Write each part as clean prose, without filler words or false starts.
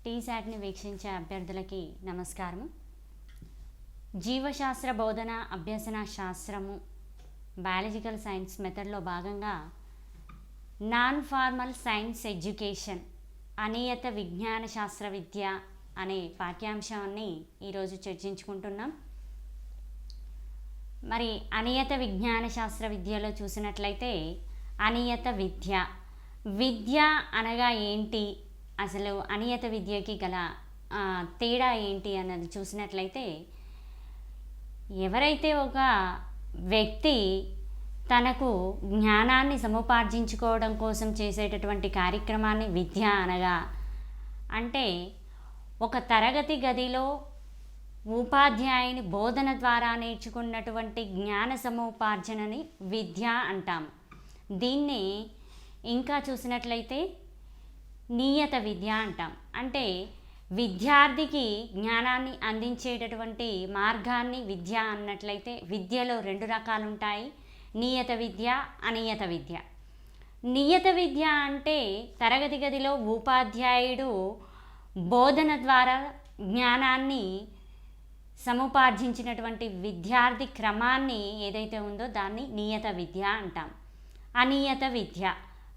టీశాట్ని వీక్షించే అభ్యర్థులకి నమస్కారము. జీవశాస్త్ర బోధన అభ్యసన శాస్త్రము బయాలజికల్ సైన్స్ మెథడ్లో భాగంగా నాన్ ఫార్మల్ సైన్స్ ఎడ్యుకేషన్ అనియత విజ్ఞాన శాస్త్ర విద్య అనే పాఠ్యాంశాన్ని ఈరోజు చర్చించుకుంటున్నాం. మరి అనియత విజ్ఞాన శాస్త్ర విద్యలో చూసినట్లయితే అనియత విద్య అనగా ఏంటి, అసలు అనియత విద్యకి గల తేడా ఏంటి అన్నది చూసినట్లయితే, ఎవరైతే ఒక వ్యక్తి తనకు జ్ఞానాన్ని సముపార్జించుకోవడం కోసం చేసేటటువంటి కార్యక్రమాన్ని విద్య అనగా, అంటే ఒక తరగతి గదిలో ఉపాధ్యాయుని బోధన ద్వారా నేర్చుకున్నటువంటి జ్ఞాన సముపార్జనని విద్య అంటాము. దీన్ని ఇంకా చూసినట్లయితే నియత విద్య అంటాం. అంటే విద్యార్థికి జ్ఞానాన్ని అందించేటటువంటి మార్గాన్ని విద్య అన్నట్లయితే, విద్యలో రెండు రకాలు ఉంటాయి, నియత విద్య, అనియత విద్య. నియత విద్య అంటే తరగతి గదిలో ఉపాధ్యాయుడు బోధన ద్వారా జ్ఞానాన్ని సముపార్జించినటువంటి విద్యార్థి క్రమాన్ని ఏదైతే ఉందో దాన్ని నియత విద్య అంటాం.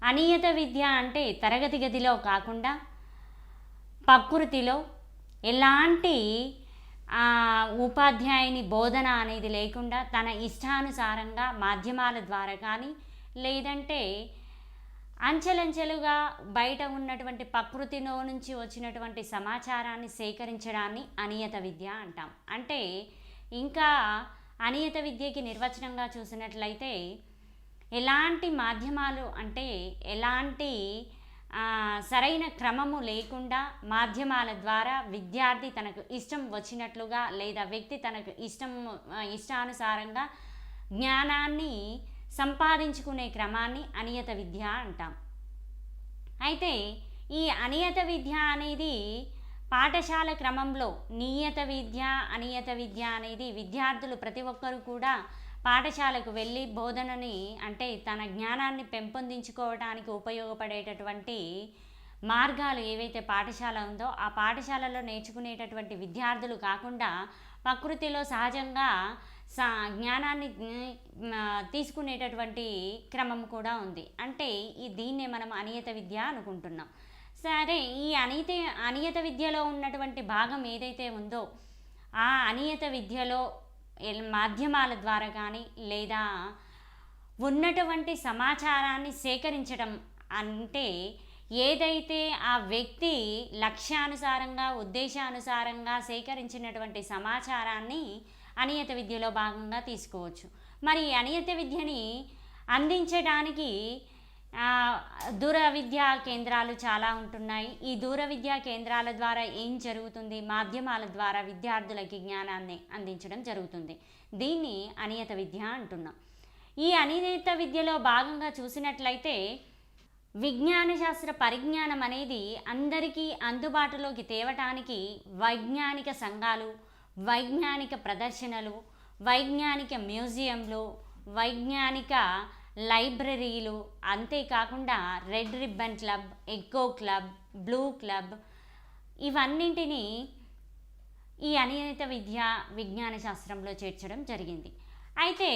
అనియత విద్య అంటే తరగతి గదిలో కాకుండా ప్రకృతిలో ఎలాంటి ఉపాధ్యాయుని బోధన అనేది లేకుండా తన ఇష్టానుసారంగా మాధ్యమాల ద్వారా కానీ, లేదంటే అంచెలంచెలుగా బయట ఉన్నటువంటి ప్రకృతిలో నుంచి వచ్చినటువంటి సమాచారాన్ని సేకరించడాన్ని అనియత విద్య అంటాం. అంటే ఇంకా అనియత విద్యకి నిర్వచనంగా చూసినట్లయితే, ఎలాంటి మాధ్యమాలు అంటే ఎలాంటి సరైన క్రమము లేకుండా మాధ్యమాల ద్వారా విద్యార్థి తనకు ఇష్టం వచ్చినట్లుగా, లేదా వ్యక్తి తనకు ఇష్టానుసారంగా జ్ఞానాన్ని సంపాదించుకునే క్రమాన్ని అనియత విద్య అంటాం. అయితే ఈ అనియత విద్య అనేది పాఠశాల క్రమంలో నియత విద్య, అనియత విద్య అనేది విద్యార్థులు ప్రతి ఒక్కరూ కూడా పాఠశాలకు వెళ్ళి బోధనని, అంటే తన జ్ఞానాన్ని పెంపొందించుకోవడానికి ఉపయోగపడేటటువంటి మార్గాలు ఏవైతే పాఠశాల ఉందో ఆ పాఠశాలలో నేర్చుకునేటటువంటి విద్యార్థులు కాకుండా ప్రకృతిలో సహజంగా జ్ఞానాన్ని తీసుకునేటటువంటి క్రమం కూడా ఉంది. అంటే దీన్నే మనం అనియత విద్య అనుకుంటున్నాం. సరే, ఈ అనియత విద్యలో ఉన్నటువంటి భాగం ఏదైతే ఉందో ఆ అనియత విద్యలో మాధ్యమాల ద్వారా కానీ, లేదా ఉన్నటువంటి సమాచారాన్ని సేకరించడం, అంటే ఏదైతే ఆ వ్యక్తి లక్ష్యానుసారంగా ఉద్దేశానుసారంగా సేకరించినటువంటి సమాచారాన్ని అనియత విద్యలో భాగంగా తీసుకోవచ్చు. మరి అనియత విద్యని అందించడానికి దూర విద్యా కేంద్రాలు చాలా ఉంటున్నాయి. ఈ దూర విద్యా కేంద్రాల ద్వారా ఏం జరుగుతుంది, మాధ్యమాల ద్వారా విద్యార్థులకి జ్ఞానాన్ని అందించడం జరుగుతుంది. దీన్ని అనియత విద్య అంటున్నాం. ఈ అనియత విద్యలో భాగంగా చూసినట్లయితే, విజ్ఞాన శాస్త్ర పరిజ్ఞానం అనేది అందరికీ అందుబాటులోకి తేవటానికి వైజ్ఞానిక సంఘాలు, వైజ్ఞానిక ప్రదర్శనలు, వైజ్ఞానిక మ్యూజియంలు, వైజ్ఞానిక లైబ్రరీలు, అంతేకాకుండా red ribbon club, eco club, blue club, ఇవన్నింటినీ ఈ అనియత విద్య విజ్ఞాన శాస్త్రంలో చేర్చడం జరిగింది. అయితే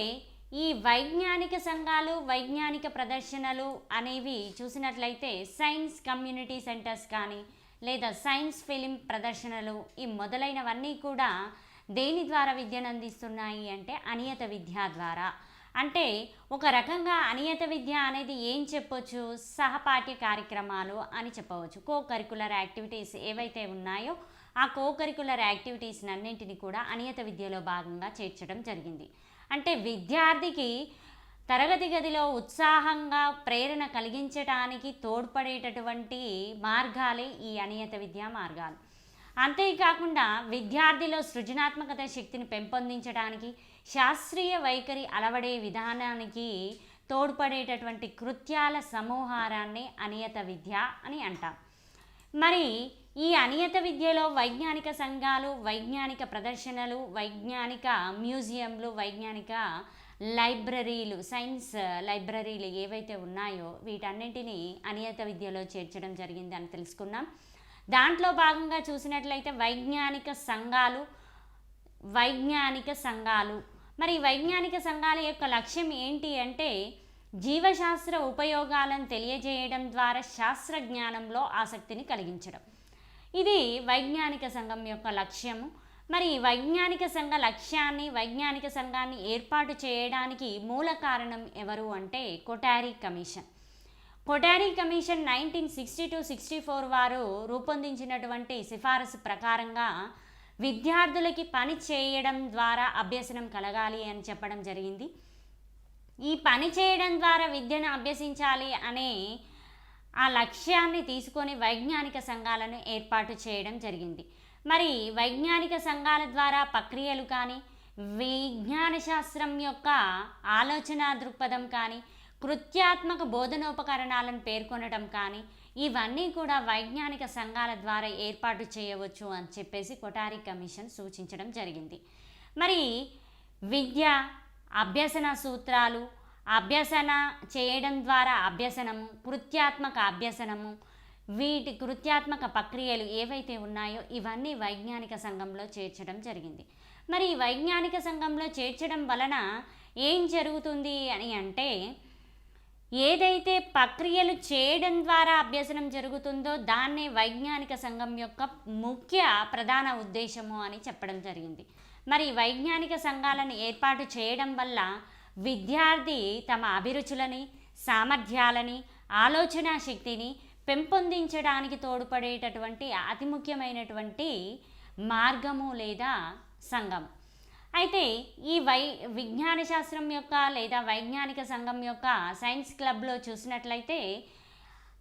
ఈ వైజ్ఞానిక సంఘాలు, వైజ్ఞానిక ప్రదర్శనలు అనేవి చూసినట్లయితే సైన్స్ కమ్యూనిటీ సెంటర్స్ కానీ, లేదా సైన్స్ ఫిలిం ప్రదర్శనలు, ఈ మొదలైనవన్నీ కూడా దేని ద్వారా విద్యను అందిస్తున్నాయి అంటే అనియత విద్య ద్వారా. అంటే ఒక రకంగా అనియత విద్య అనేది ఏం చెప్పొచ్చు, సహపాఠ్య కార్యక్రమాలు అని చెప్పవచ్చు. కో కరికులర్ యాక్టివిటీస్ ఏవైతే ఉన్నాయో ఆ కో కరికులర్ యాక్టివిటీస్ అన్నింటినీ కూడా అనియత విద్యలో భాగంగా చేర్చడం జరిగింది. అంటే విద్యార్థికి తరగతి గదిలో ఉత్సాహంగా ప్రేరణ కలిగించడానికి తోడ్పడేటటువంటి మార్గాలే ఈ అనియత విద్యా మార్గాలు. అంతేకాకుండా విద్యార్థిలో సృజనాత్మకత శక్తిని పెంపొందించడానికి, శాస్త్రీయ వైఖరి అలవడే విధానానికి తోడ్పడేటటువంటి కృత్యాల సమూహారాన్ని అనియత విద్య అని అంటాం. మరి ఈ అనియత విద్యలో వైజ్ఞానిక సంఘాలు, వైజ్ఞానిక ప్రదర్శనలు, వైజ్ఞానిక మ్యూజియంలు, వైజ్ఞానిక లైబ్రరీలు, సైన్స్ లైబ్రరీలు ఏవైతే ఉన్నాయో వీటన్నింటినీ అనియత విద్యలో చేర్చడం జరిగింది అని తెలుసుకున్నాం. దాంట్లో భాగంగా చూసినట్లయితే వైజ్ఞానిక సంఘాలు మరి ఈ వైజ్ఞానిక సంఘాల యొక్క లక్ష్యం ఏంటి అంటే జీవశాస్త్ర ఉపయోగాలను తెలియజేయడం ద్వారా శాస్త్ర జ్ఞానంలో ఆసక్తిని కలిగించడం. ఇది వైజ్ఞానిక సంఘం యొక్క లక్ష్యము. మరి వైజ్ఞానిక సంఘ లక్ష్యాన్ని, వైజ్ఞానిక సంఘాన్ని ఏర్పాటు చేయడానికి మూల కారణం ఎవరు అంటే కొటారి కమిషన్. కొటారి కమిషన్ 1960-64 వారు రూపొందించినటువంటి సిఫారసు ప్రకారంగా విద్యార్థులకి పని చేయడం ద్వారా అభ్యసనం కలగాలి అని చెప్పడం జరిగింది. ఈ పని చేయడం ద్వారా విద్యను అభ్యసించాలి అనే ఆ లక్ష్యాన్ని తీసుకొని వైజ్ఞానిక సంఘాలను ఏర్పాటు చేయడం జరిగింది. మరి వైజ్ఞానిక సంఘాల ద్వారా ప్రక్రియలు కానీ, విజ్ఞాన శాస్త్రం యొక్క ఆలోచన దృక్పథం కానీ, కృత్యాత్మక బోధనోపకరణాలను పేర్కొనడం కానీ ఇవన్నీ కూడా వైజ్ఞానిక సంఘాల ద్వారా ఏర్పాటు చేయవచ్చు అని చెప్పేసి కొటారి కమిషన్ సూచించడం జరిగింది. మరి విద్య, అభ్యసన సూత్రాలు, అభ్యసన చేయడం ద్వారా అభ్యసనము, కృత్యాత్మక అభ్యసనము, వీటి కృత్యాత్మక ప్రక్రియలు ఏవైతే ఉన్నాయో ఇవన్నీ వైజ్ఞానిక సంఘంలో చేర్చడం జరిగింది. మరి ఈ వైజ్ఞానిక సంఘంలో చేర్చడం వలన ఏం జరుగుతుంది అని అంటే ఏదైతే ప్రక్రియలు చేయడం ద్వారా అభ్యసనం జరుగుతుందో దాన్నే వైజ్ఞానిక సంఘం యొక్క ముఖ్య ప్రధాన ఉద్దేశము అని చెప్పడం జరిగింది. మరి వైజ్ఞానిక సంఘాలను ఏర్పాటు చేయడం వల్ల విద్యార్థి తమ అభిరుచులని, సామర్థ్యాలని, ఆలోచన శక్తిని పెంపొందించడానికి తోడ్పడేటటువంటి అతి ముఖ్యమైనటువంటి మార్గము లేదా సంఘం. అయితే ఈ విజ్ఞాన శాస్త్రం యొక్క లేదా వైజ్ఞానిక సంఘం యొక్క సైన్స్ క్లబ్లో చూసినట్లయితే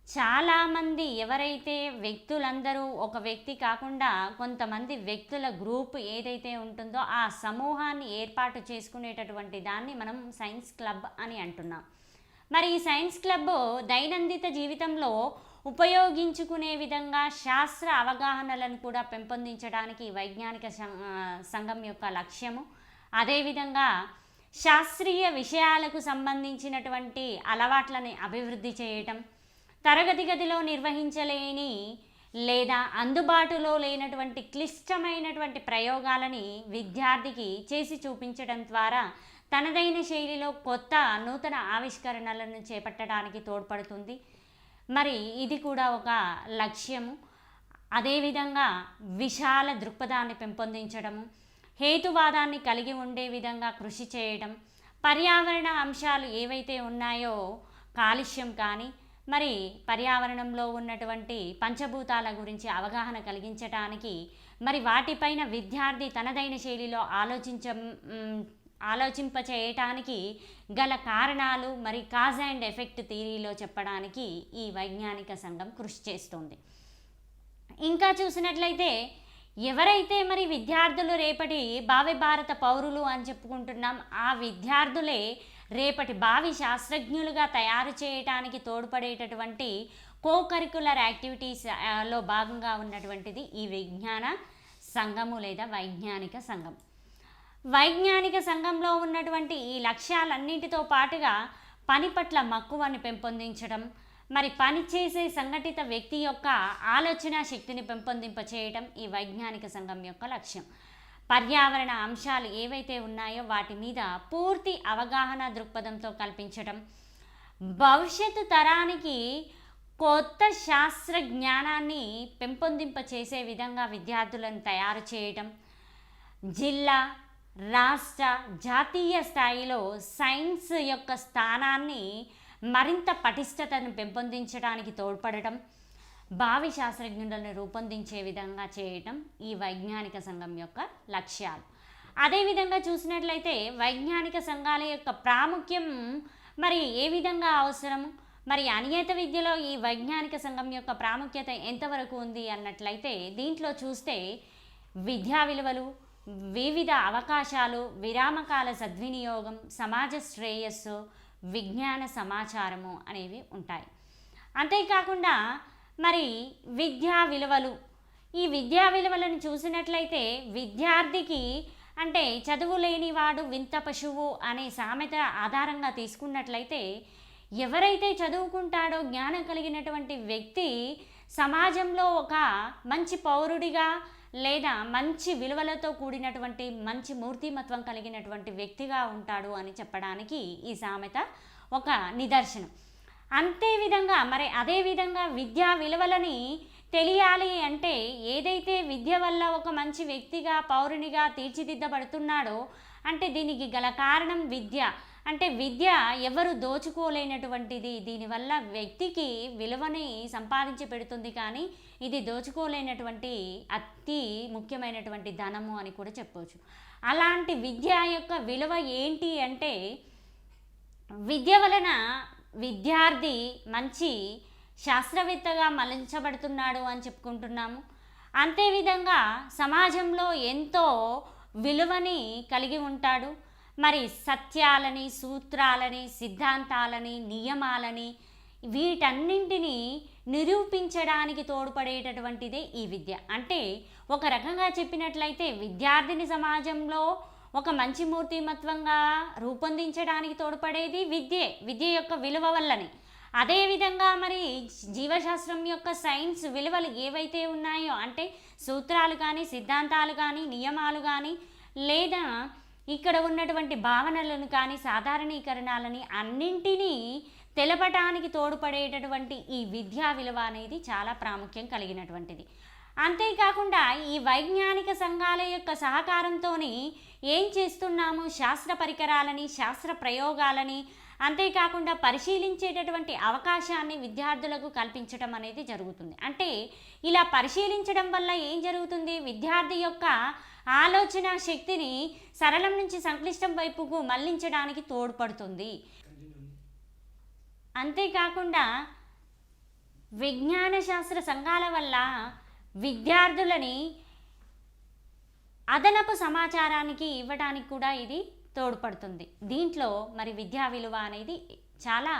చాలామంది ఎవరైతే వ్యక్తులందరూ ఒక వ్యక్తి కాకుండా కొంతమంది వ్యక్తుల గ్రూప్ ఏదైతే ఉంటుందో ఆ సమూహాన్ని ఏర్పాటు చేసుకునేటటువంటి దాన్ని మనం సైన్స్ క్లబ్ అని అంటున్నాం. మరి ఈ సైన్స్ క్లబ్ దైనందిన జీవితంలో ఉపయోగించుకునే విధంగా శాస్త్ర అవగాహనలను కూడా పెంపొందించడానికి వైజ్ఞానిక సంఘం యొక్క లక్ష్యము. అదేవిధంగా శాస్త్రీయ విషయాలకు సంబంధించినటువంటి అలవాట్లని అభివృద్ధి చేయటం, తరగతి గదిలో నిర్వహించలేని లేదా అందుబాటులో లేనటువంటి క్లిష్టమైనటువంటి ప్రయోగాలని విద్యార్థికి చేసి చూపించడం ద్వారా తనదైన శైలిలో కొత్త నూతన ఆవిష్కరణలను చేపట్టడానికి తోడ్పడుతుంది. మరి ఇది కూడా ఒక లక్ష్యము. అదేవిధంగా విశాల దృక్పథాన్ని పెంపొందించడము, హేతువాదాన్ని కలిగి ఉండే విధంగా కృషి చేయడం, పర్యావరణ అంశాలు ఏవైతే ఉన్నాయో కాలుష్యం కానీ మరి పర్యావరణంలో ఉన్నటువంటి పంచభూతాల గురించి అవగాహన కలిగించడానికి మరి వాటిపైన విద్యార్థి తనదైన శైలిలో ఆలోచింపచేయటానికి గల కారణాలు మరి కాజ్ అండ్ ఎఫెక్ట్ థియరీలో చెప్పడానికి ఈ వైజ్ఞానిక సంఘం కృషి చేస్తుంది. ఇంకా చూసినట్లయితే ఎవరైతే మరి విద్యార్థులు రేపటి భావి భారత పౌరులు అని చెప్పుకుంటున్నాం, ఆ విద్యార్థులే రేపటి భావి శాస్త్రజ్ఞులుగా తయారు చేయటానికి తోడ్పడేటటువంటి కోకరికులర్ యాక్టివిటీస్లో భాగంగా ఉన్నటువంటిది ఈ విజ్ఞాన సంఘము లేదా వైజ్ఞానిక సంఘం. వైజ్ఞానిక సంఘంలో ఉన్నటువంటి ఈ లక్ష్యాలన్నింటితో పాటుగా పని పట్ల మక్కువని పెంపొందించడం, మరి పని చేసే సంఘటిత వ్యక్తి యొక్క ఆలోచన శక్తిని పెంపొందింపచేయడం ఈ వైజ్ఞానిక సంఘం యొక్క లక్ష్యం. పర్యావరణ అంశాలు ఏవైతే ఉన్నాయో వాటి మీద పూర్తి అవగాహన దృక్పథంతో కల్పించడం, భవిష్యత్తు తరానికి కొత్త శాస్త్ర జ్ఞానాన్ని పెంపొందింపచేసే విధంగా విద్యార్థులను తయారు చేయడం, జిల్లా, రాష్ట్ర, జాతీయ స్థాయిలో సైన్స్ యొక్క స్థానాన్ని మరింత పటిష్టతను పెంపొందించడానికి తోడ్పడటం, భావి శాస్త్రజ్ఞులను రూపొందించే విధంగా చేయటం ఈ వైజ్ఞానిక సంఘం యొక్క లక్ష్యాలు. అదేవిధంగా చూసినట్లయితే వైజ్ఞానిక సంఘాల యొక్క ప్రాముఖ్యం మరి ఏ విధంగా అవసరము, మరి అనియత విద్యలో ఈ వైజ్ఞానిక సంఘం యొక్క ప్రాముఖ్యత ఎంతవరకు ఉంది అన్నట్లయితే దీంట్లో చూస్తే విద్యా విలువలు, వివిధ అవకాశాలు, విరామకాల సద్వినియోగం, సమాజ శ్రేయస్సు, విజ్ఞాన సమాచారము అనేవి ఉంటాయి. అంతేకాకుండా మరి విద్యా విలువలు, ఈ విద్యా విలువలను చూసినట్లయితే విద్యార్థికి అంటే చదువు లేనివాడు వింత పశువు అనే సామెత ఆధారంగా తీసుకున్నట్లయితే ఎవరైతే చదువుకుంటాడో జ్ఞానం కలిగినటువంటి వ్యక్తి సమాజంలో ఒక మంచి పౌరుడిగా లేదా మంచి విలువలతో కూడినటువంటి మంచి మూర్తిమత్వం కలిగినటువంటి వ్యక్తిగా ఉంటాడు అని చెప్పడానికి ఈ సామెత ఒక నిదర్శనం. అంతే విధంగా మరి అదే విధంగా విద్యా విలువలని తెలియాలి అంటే ఏదైతే విద్య వల్ల ఒక మంచి వ్యక్తిగా పౌరునిగా తీర్చిదిద్దబడుతున్నాడో అంటే దీనికి గల కారణం విద్య. అంటే విద్య ఎవరు దోచుకోలేనటువంటిది, దీనివల్ల వ్యక్తికి విలువని సంపాదించి పెడుతుంది, కానీ ఇది దోచుకోలేనటువంటి అతి ముఖ్యమైనటువంటి ధనము అని కూడా చెప్పవచ్చు. అలాంటి విద్య యొక్క విలువ ఏంటి అంటే విద్య వలన విద్యార్థి మంచి శాస్త్రవేత్తగా మలచబడుతున్నాడు అని చెప్పుకుంటున్నాము. అంతేవిధంగా సమాజంలో ఎంతో విలువని కలిగి ఉంటాడు. మరి సత్యాలని, సూత్రాలని, సిద్ధాంతాలని, నియమాలని వీటన్నింటినీ నిరూపించడానికి తోడ్పడేటటువంటిదే ఈ విద్య. అంటే ఒక రకంగా చెప్పినట్లయితే విద్యార్థిని సమాజంలో ఒక మంచి మూర్తిమత్వంగా రూపొందించడానికి తోడ్పడేది విద్య యొక్క విలువ వల్లనే. అదేవిధంగా మరి జీవశాస్త్రం యొక్క సైన్స్ విలువలు ఏవైతే ఉన్నాయో అంటే సూత్రాలు కానీ, సిద్ధాంతాలు కానీ, నియమాలు కానీ, లేదా ఇక్కడ ఉన్నటువంటి భావనలను కానీ, సాధారణీకరణాలని అన్నింటినీ తెలపటానికి తోడ్పడేటటువంటి ఈ విద్యా విలువ అనేది చాలా ప్రాముఖ్యం కలిగినటువంటిది. అంతేకాకుండా ఈ వైజ్ఞానిక సంఘాల యొక్క సహకారంతో ఏం చేస్తున్నాము, శాస్త్ర పరికరాలని, శాస్త్ర ప్రయోగాలని, అంతేకాకుండా పరిశీలించేటటువంటి అవకాశాన్ని విద్యార్థులకు కల్పించడం అనేది జరుగుతుంది. అంటే ఇలా పరిశీలించడం వల్ల ఏం జరుగుతుంది, విద్యార్థి యొక్క ఆలోచన శక్తిని సరళం నుంచి సంక్లిష్టం వైపుకు మళ్లించడానికి తోడ్పడుతుంది. అంతేకాకుండా విజ్ఞాన శాస్త్ర సంఘాల వల్ల విద్యార్థులని అదనపు సమాచారానికి ఇవ్వడానికి కూడా ఇది తోడ్పడుతుంది. దీంట్లో మరి విద్యా విలువ అనేది చాలా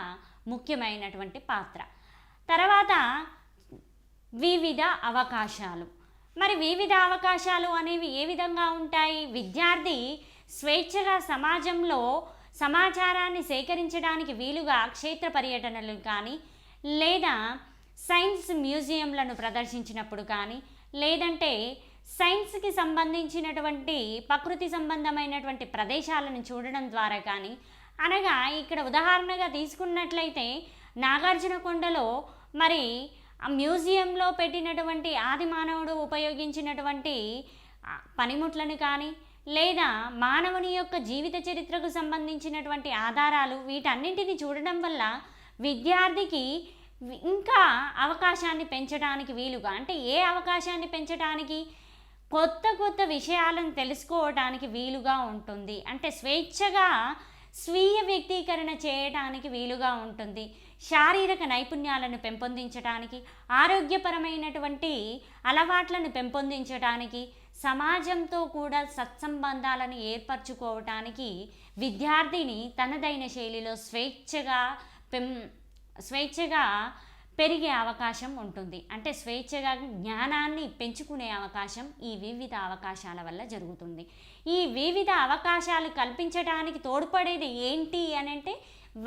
ముఖ్యమైనటువంటి పాత్ర. తర్వాత వివిధ అవకాశాలు. మరి వివిధ అవకాశాలు అనేవి ఏ విధంగా ఉంటాయి, విద్యార్థి స్వేచ్ఛగా సమాజంలో సమాచారాన్ని సేకరించడానికి వీలుగా క్షేత్ర పర్యటనలు కానీ, లేదా సైన్స్ మ్యూజియంలను ప్రదర్శించినప్పుడు కానీ, లేదంటే సైన్స్కి సంబంధించినటువంటి ప్రకృతి సంబంధమైనటువంటి ప్రదేశాలను చూడడం ద్వారా కానీ, అనగా ఇక్కడ ఉదాహరణగా తీసుకున్నట్లయితే నాగార్జునకొండలో మరి మ్యూజియంలో పెట్టినటువంటి ఆది మానవుడు ఉపయోగించినటువంటి పనిముట్లను కానీ, లేదా మానవుని యొక్క జీవిత చరిత్రకు సంబంధించినటువంటి ఆధారాలు, వీటన్నింటిని చూడడం వల్ల విద్యార్థికి ఇంకా అవకాశాన్ని పెంచడానికి వీలుగా, అంటే ఏ అవకాశాన్ని పెంచడానికి, కొత్త కొత్త విషయాలను తెలుసుకోవడానికి వీలుగా ఉంటుంది. అంటే స్వేచ్ఛగా స్వీయ వ్యక్తీకరణ చేయడానికి వీలుగా ఉంటుంది. శారీరక నైపుణ్యాలను పెంపొందించడానికి, ఆరోగ్యపరమైనటువంటి అలవాట్లను పెంపొందించడానికి, సమాజంతో కూడా సత్సంబంధాలను ఏర్పరచుకోవటానికి విద్యార్థిని తనదైన శైలిలో స్వేచ్ఛగా పెరిగే అవకాశం ఉంటుంది. అంటే స్వేచ్ఛగా జ్ఞానాన్ని పెంచుకునే అవకాశం ఈ వివిధ అవకాశాల వల్ల జరుగుతుంది. ఈ వివిధ అవకాశాలు కల్పించడానికి తోడ్పడేది ఏంటి అని అంటే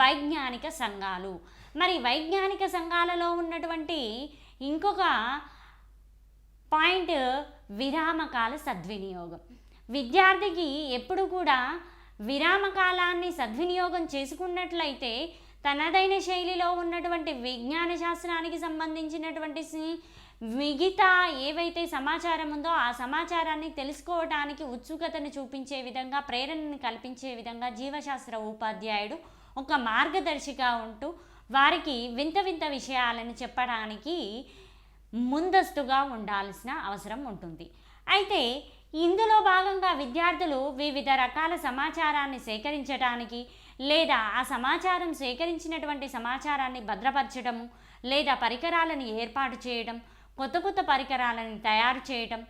వైజ్ఞానిక సంఘాలు. మరి వైజ్ఞానిక సంఘాలలో ఉన్నటువంటి ఇంకొక పాయింట్ విరామకాల సద్వినియోగం. విద్యార్థికి ఎప్పుడు కూడా విరామకాలాన్ని సద్వినియోగం చేసుకున్నట్లయితే తనదైన శైలిలో ఉన్నటువంటి విజ్ఞాన శాస్త్రానికి సంబంధించినటువంటి మిగతా ఏవైతే సమాచారం ఉందో ఆ సమాచారాన్ని తెలుసుకోవడానికి ఉత్సుకతను చూపించే విధంగా, ప్రేరణను కల్పించే విధంగా జీవశాస్త్ర ఉపాధ్యాయుడు ఒక మార్గదర్శిగా ఉంటూ వారికి వింత వింత విషయాలను చెప్పడానికి ముందస్తుగా ఉండాల్సిన అవసరం ఉంటుంది. అయితే ఇందులో భాగంగా విద్యార్థులు వివిధ రకాల సమాచారాన్ని సేకరించడానికి, లేదా ఆ సమాచారం సేకరించినటువంటి సమాచారాన్ని భద్రపరచడము, లేదా పరికరాలను ఏర్పాటు చేయడం, కొత్త కొత్త పరికరాలను తయారు చేయడం,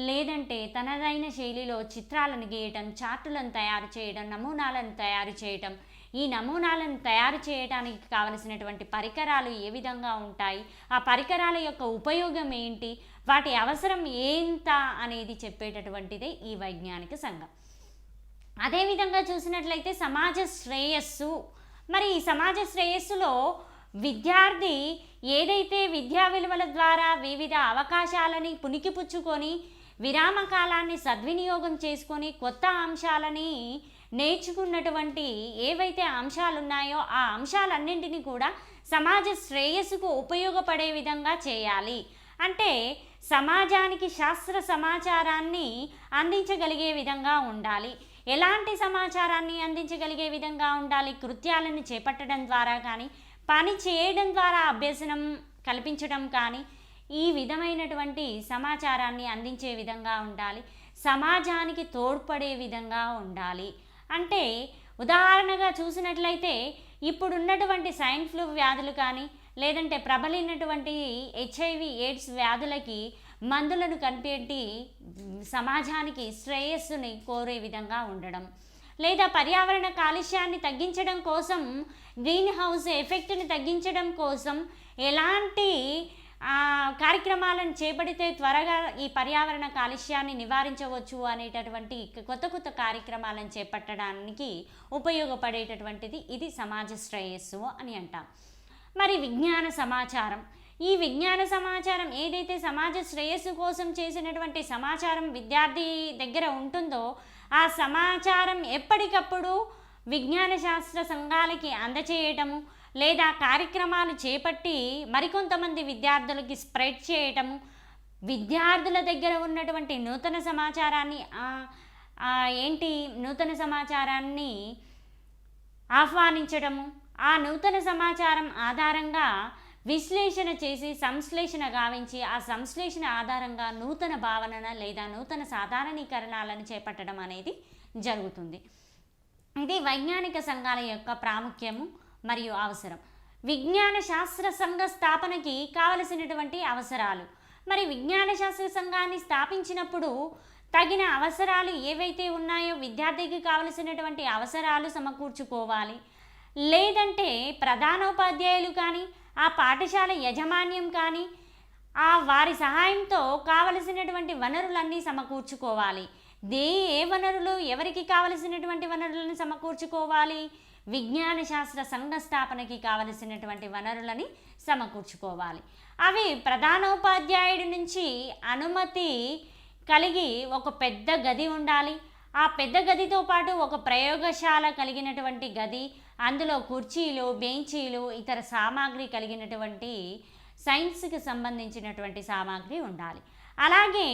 లేదంటే తనదైన శైలిలో చిత్రాలను గీయటం, చార్టులను తయారు చేయడం, నమూనాలను తయారు చేయటం, ఈ నమూనాలను తయారు చేయడానికి కావలసినటువంటి పరికరాలు ఏ విధంగా ఉంటాయి, ఆ పరికరాల యొక్క ఉపయోగం ఏంటి, వాటి అవసరం ఎంత అనేది చెప్పేటటువంటిదే ఈ వైజ్ఞానిక సంఘం. అదేవిధంగా చూసినట్లయితే సమాజ శ్రేయస్సు. మరి ఈ సమాజ శ్రేయస్సులో విద్యార్థి ఏదైతే విద్యా విలువల ద్వారా వివిధ అవకాశాలని పుణికిపుచ్చుకొని విరామ కాలాన్ని సద్వినియోగం చేసుకొని కొత్త అంశాలని నేర్చుకున్నటువంటి ఏవైతే అంశాలు ఉన్నాయో ఆ అంశాలన్నింటినీ కూడా సమాజ శ్రేయస్సుకు ఉపయోగపడే విధంగా చేయాలి. అంటే సమాజానికి శాస్త్ర సమాచారాన్ని అందించగలిగే విధంగా ఉండాలి. ఎలాంటి సమాచారాన్ని అందించగలిగే విధంగా ఉండాలి? కృత్యాలను చేపట్టడం ద్వారా కానీ, పని చేయడం ద్వారా అభ్యసనం కల్పించడం కానీ, ఈ విధమైనటువంటి సమాచారాన్ని అందించే విధంగా ఉండాలి. సమాజానికి తోడ్పడే విధంగా ఉండాలి. అంటే ఉదాహరణగా చూసినట్లయితే ఇప్పుడున్నటువంటి స్వైన్ ఫ్లూ వ్యాధులు కానీ, లేదంటే ప్రబలినటువంటి హెచ్ఐవి ఎయిడ్స్ వ్యాధులకి మందులను కనిపెట్టి సమాజానికి శ్రేయస్సుని కోరే విధంగా ఉండడం, లేదా పర్యావరణ కాలుష్యాన్ని తగ్గించడం కోసం, గ్రీన్ హౌస్ ఎఫెక్ట్ని తగ్గించడం కోసం ఎలాంటి కార్యక్రమాలను చేపడితే త్వరగా ఈ పర్యావరణ కాలుష్యాన్ని నివారించవచ్చు అనేటటువంటి కొత్త కొత్త కార్యక్రమాలను చేపట్టడానికి ఉపయోగపడేటటువంటిది ఇది సమాజ శ్రేయస్సు అని అంటాం. మరి విజ్ఞాన సమాచారం, ఈ విజ్ఞాన సమాచారం ఏదైతే సమాజ శ్రేయస్సు కోసం చేసినటువంటి సమాచారం విద్యార్థి దగ్గర ఉంటుందో ఆ సమాచారం ఎప్పటికప్పుడు విజ్ఞాన శాస్త్ర సంఘాలకి అందచేయటము, లేదా కార్యక్రమాలు చేపట్టి మరికొంతమంది విద్యార్థులకి స్ప్రెడ్ చేయటము, విద్యార్థుల దగ్గర ఉన్నటువంటి నూతన సమాచారాన్ని నూతన సమాచారాన్ని ఆహ్వానించడము, ఆ నూతన సమాచారం ఆధారంగా విశ్లేషణ చేసి సంశ్లేషణ గావించి ఆ సంశ్లేషణ ఆధారంగా నూతన భావన లేదా నూతన సాధారణీకరణాలను చేపట్టడం అనేది జరుగుతుంది. ఇది వైజ్ఞానిక సంఘాల యొక్క ప్రాముఖ్యము మరియు అవసరం. విజ్ఞాన శాస్త్ర సంఘ స్థాపనకి కావలసినటువంటి అవసరాలు. మరి విజ్ఞాన శాస్త్ర సంఘాన్ని స్థాపించినప్పుడు తగిన అవసరాలు ఏవైతే ఉన్నాయో విద్యార్థికి కావలసినటువంటి అవసరాలు సమకూర్చుకోవాలి. లేదంటే ప్రధానోపాధ్యాయులు కానీ, ఆ పాఠశాల యజమాన్యం కానీ వారి సహాయంతో కావలసినటువంటి వనరులన్నీ సమకూర్చుకోవాలి. ఏ వనరులు ఎవరికి కావలసినటువంటి వనరులను సమకూర్చుకోవాలి? విజ్ఞాన శాస్త్ర సంఘ స్థాపనకి కావలసినటువంటి వనరులని సమకూర్చుకోవాలి. అవి ప్రధానోపాధ్యాయుడి నుంచి అనుమతి కలిగి ఒక పెద్ద గది ఉండాలి. ఆ పెద్ద గదితో పాటు ఒక ప్రయోగశాల కలిగినటువంటి గది, అందులో కుర్చీలు, బెంచీలు, ఇతర సామాగ్రి కలిగినటువంటి సైన్స్కి సంబంధించినటువంటి సామాగ్రి ఉండాలి. అలాగే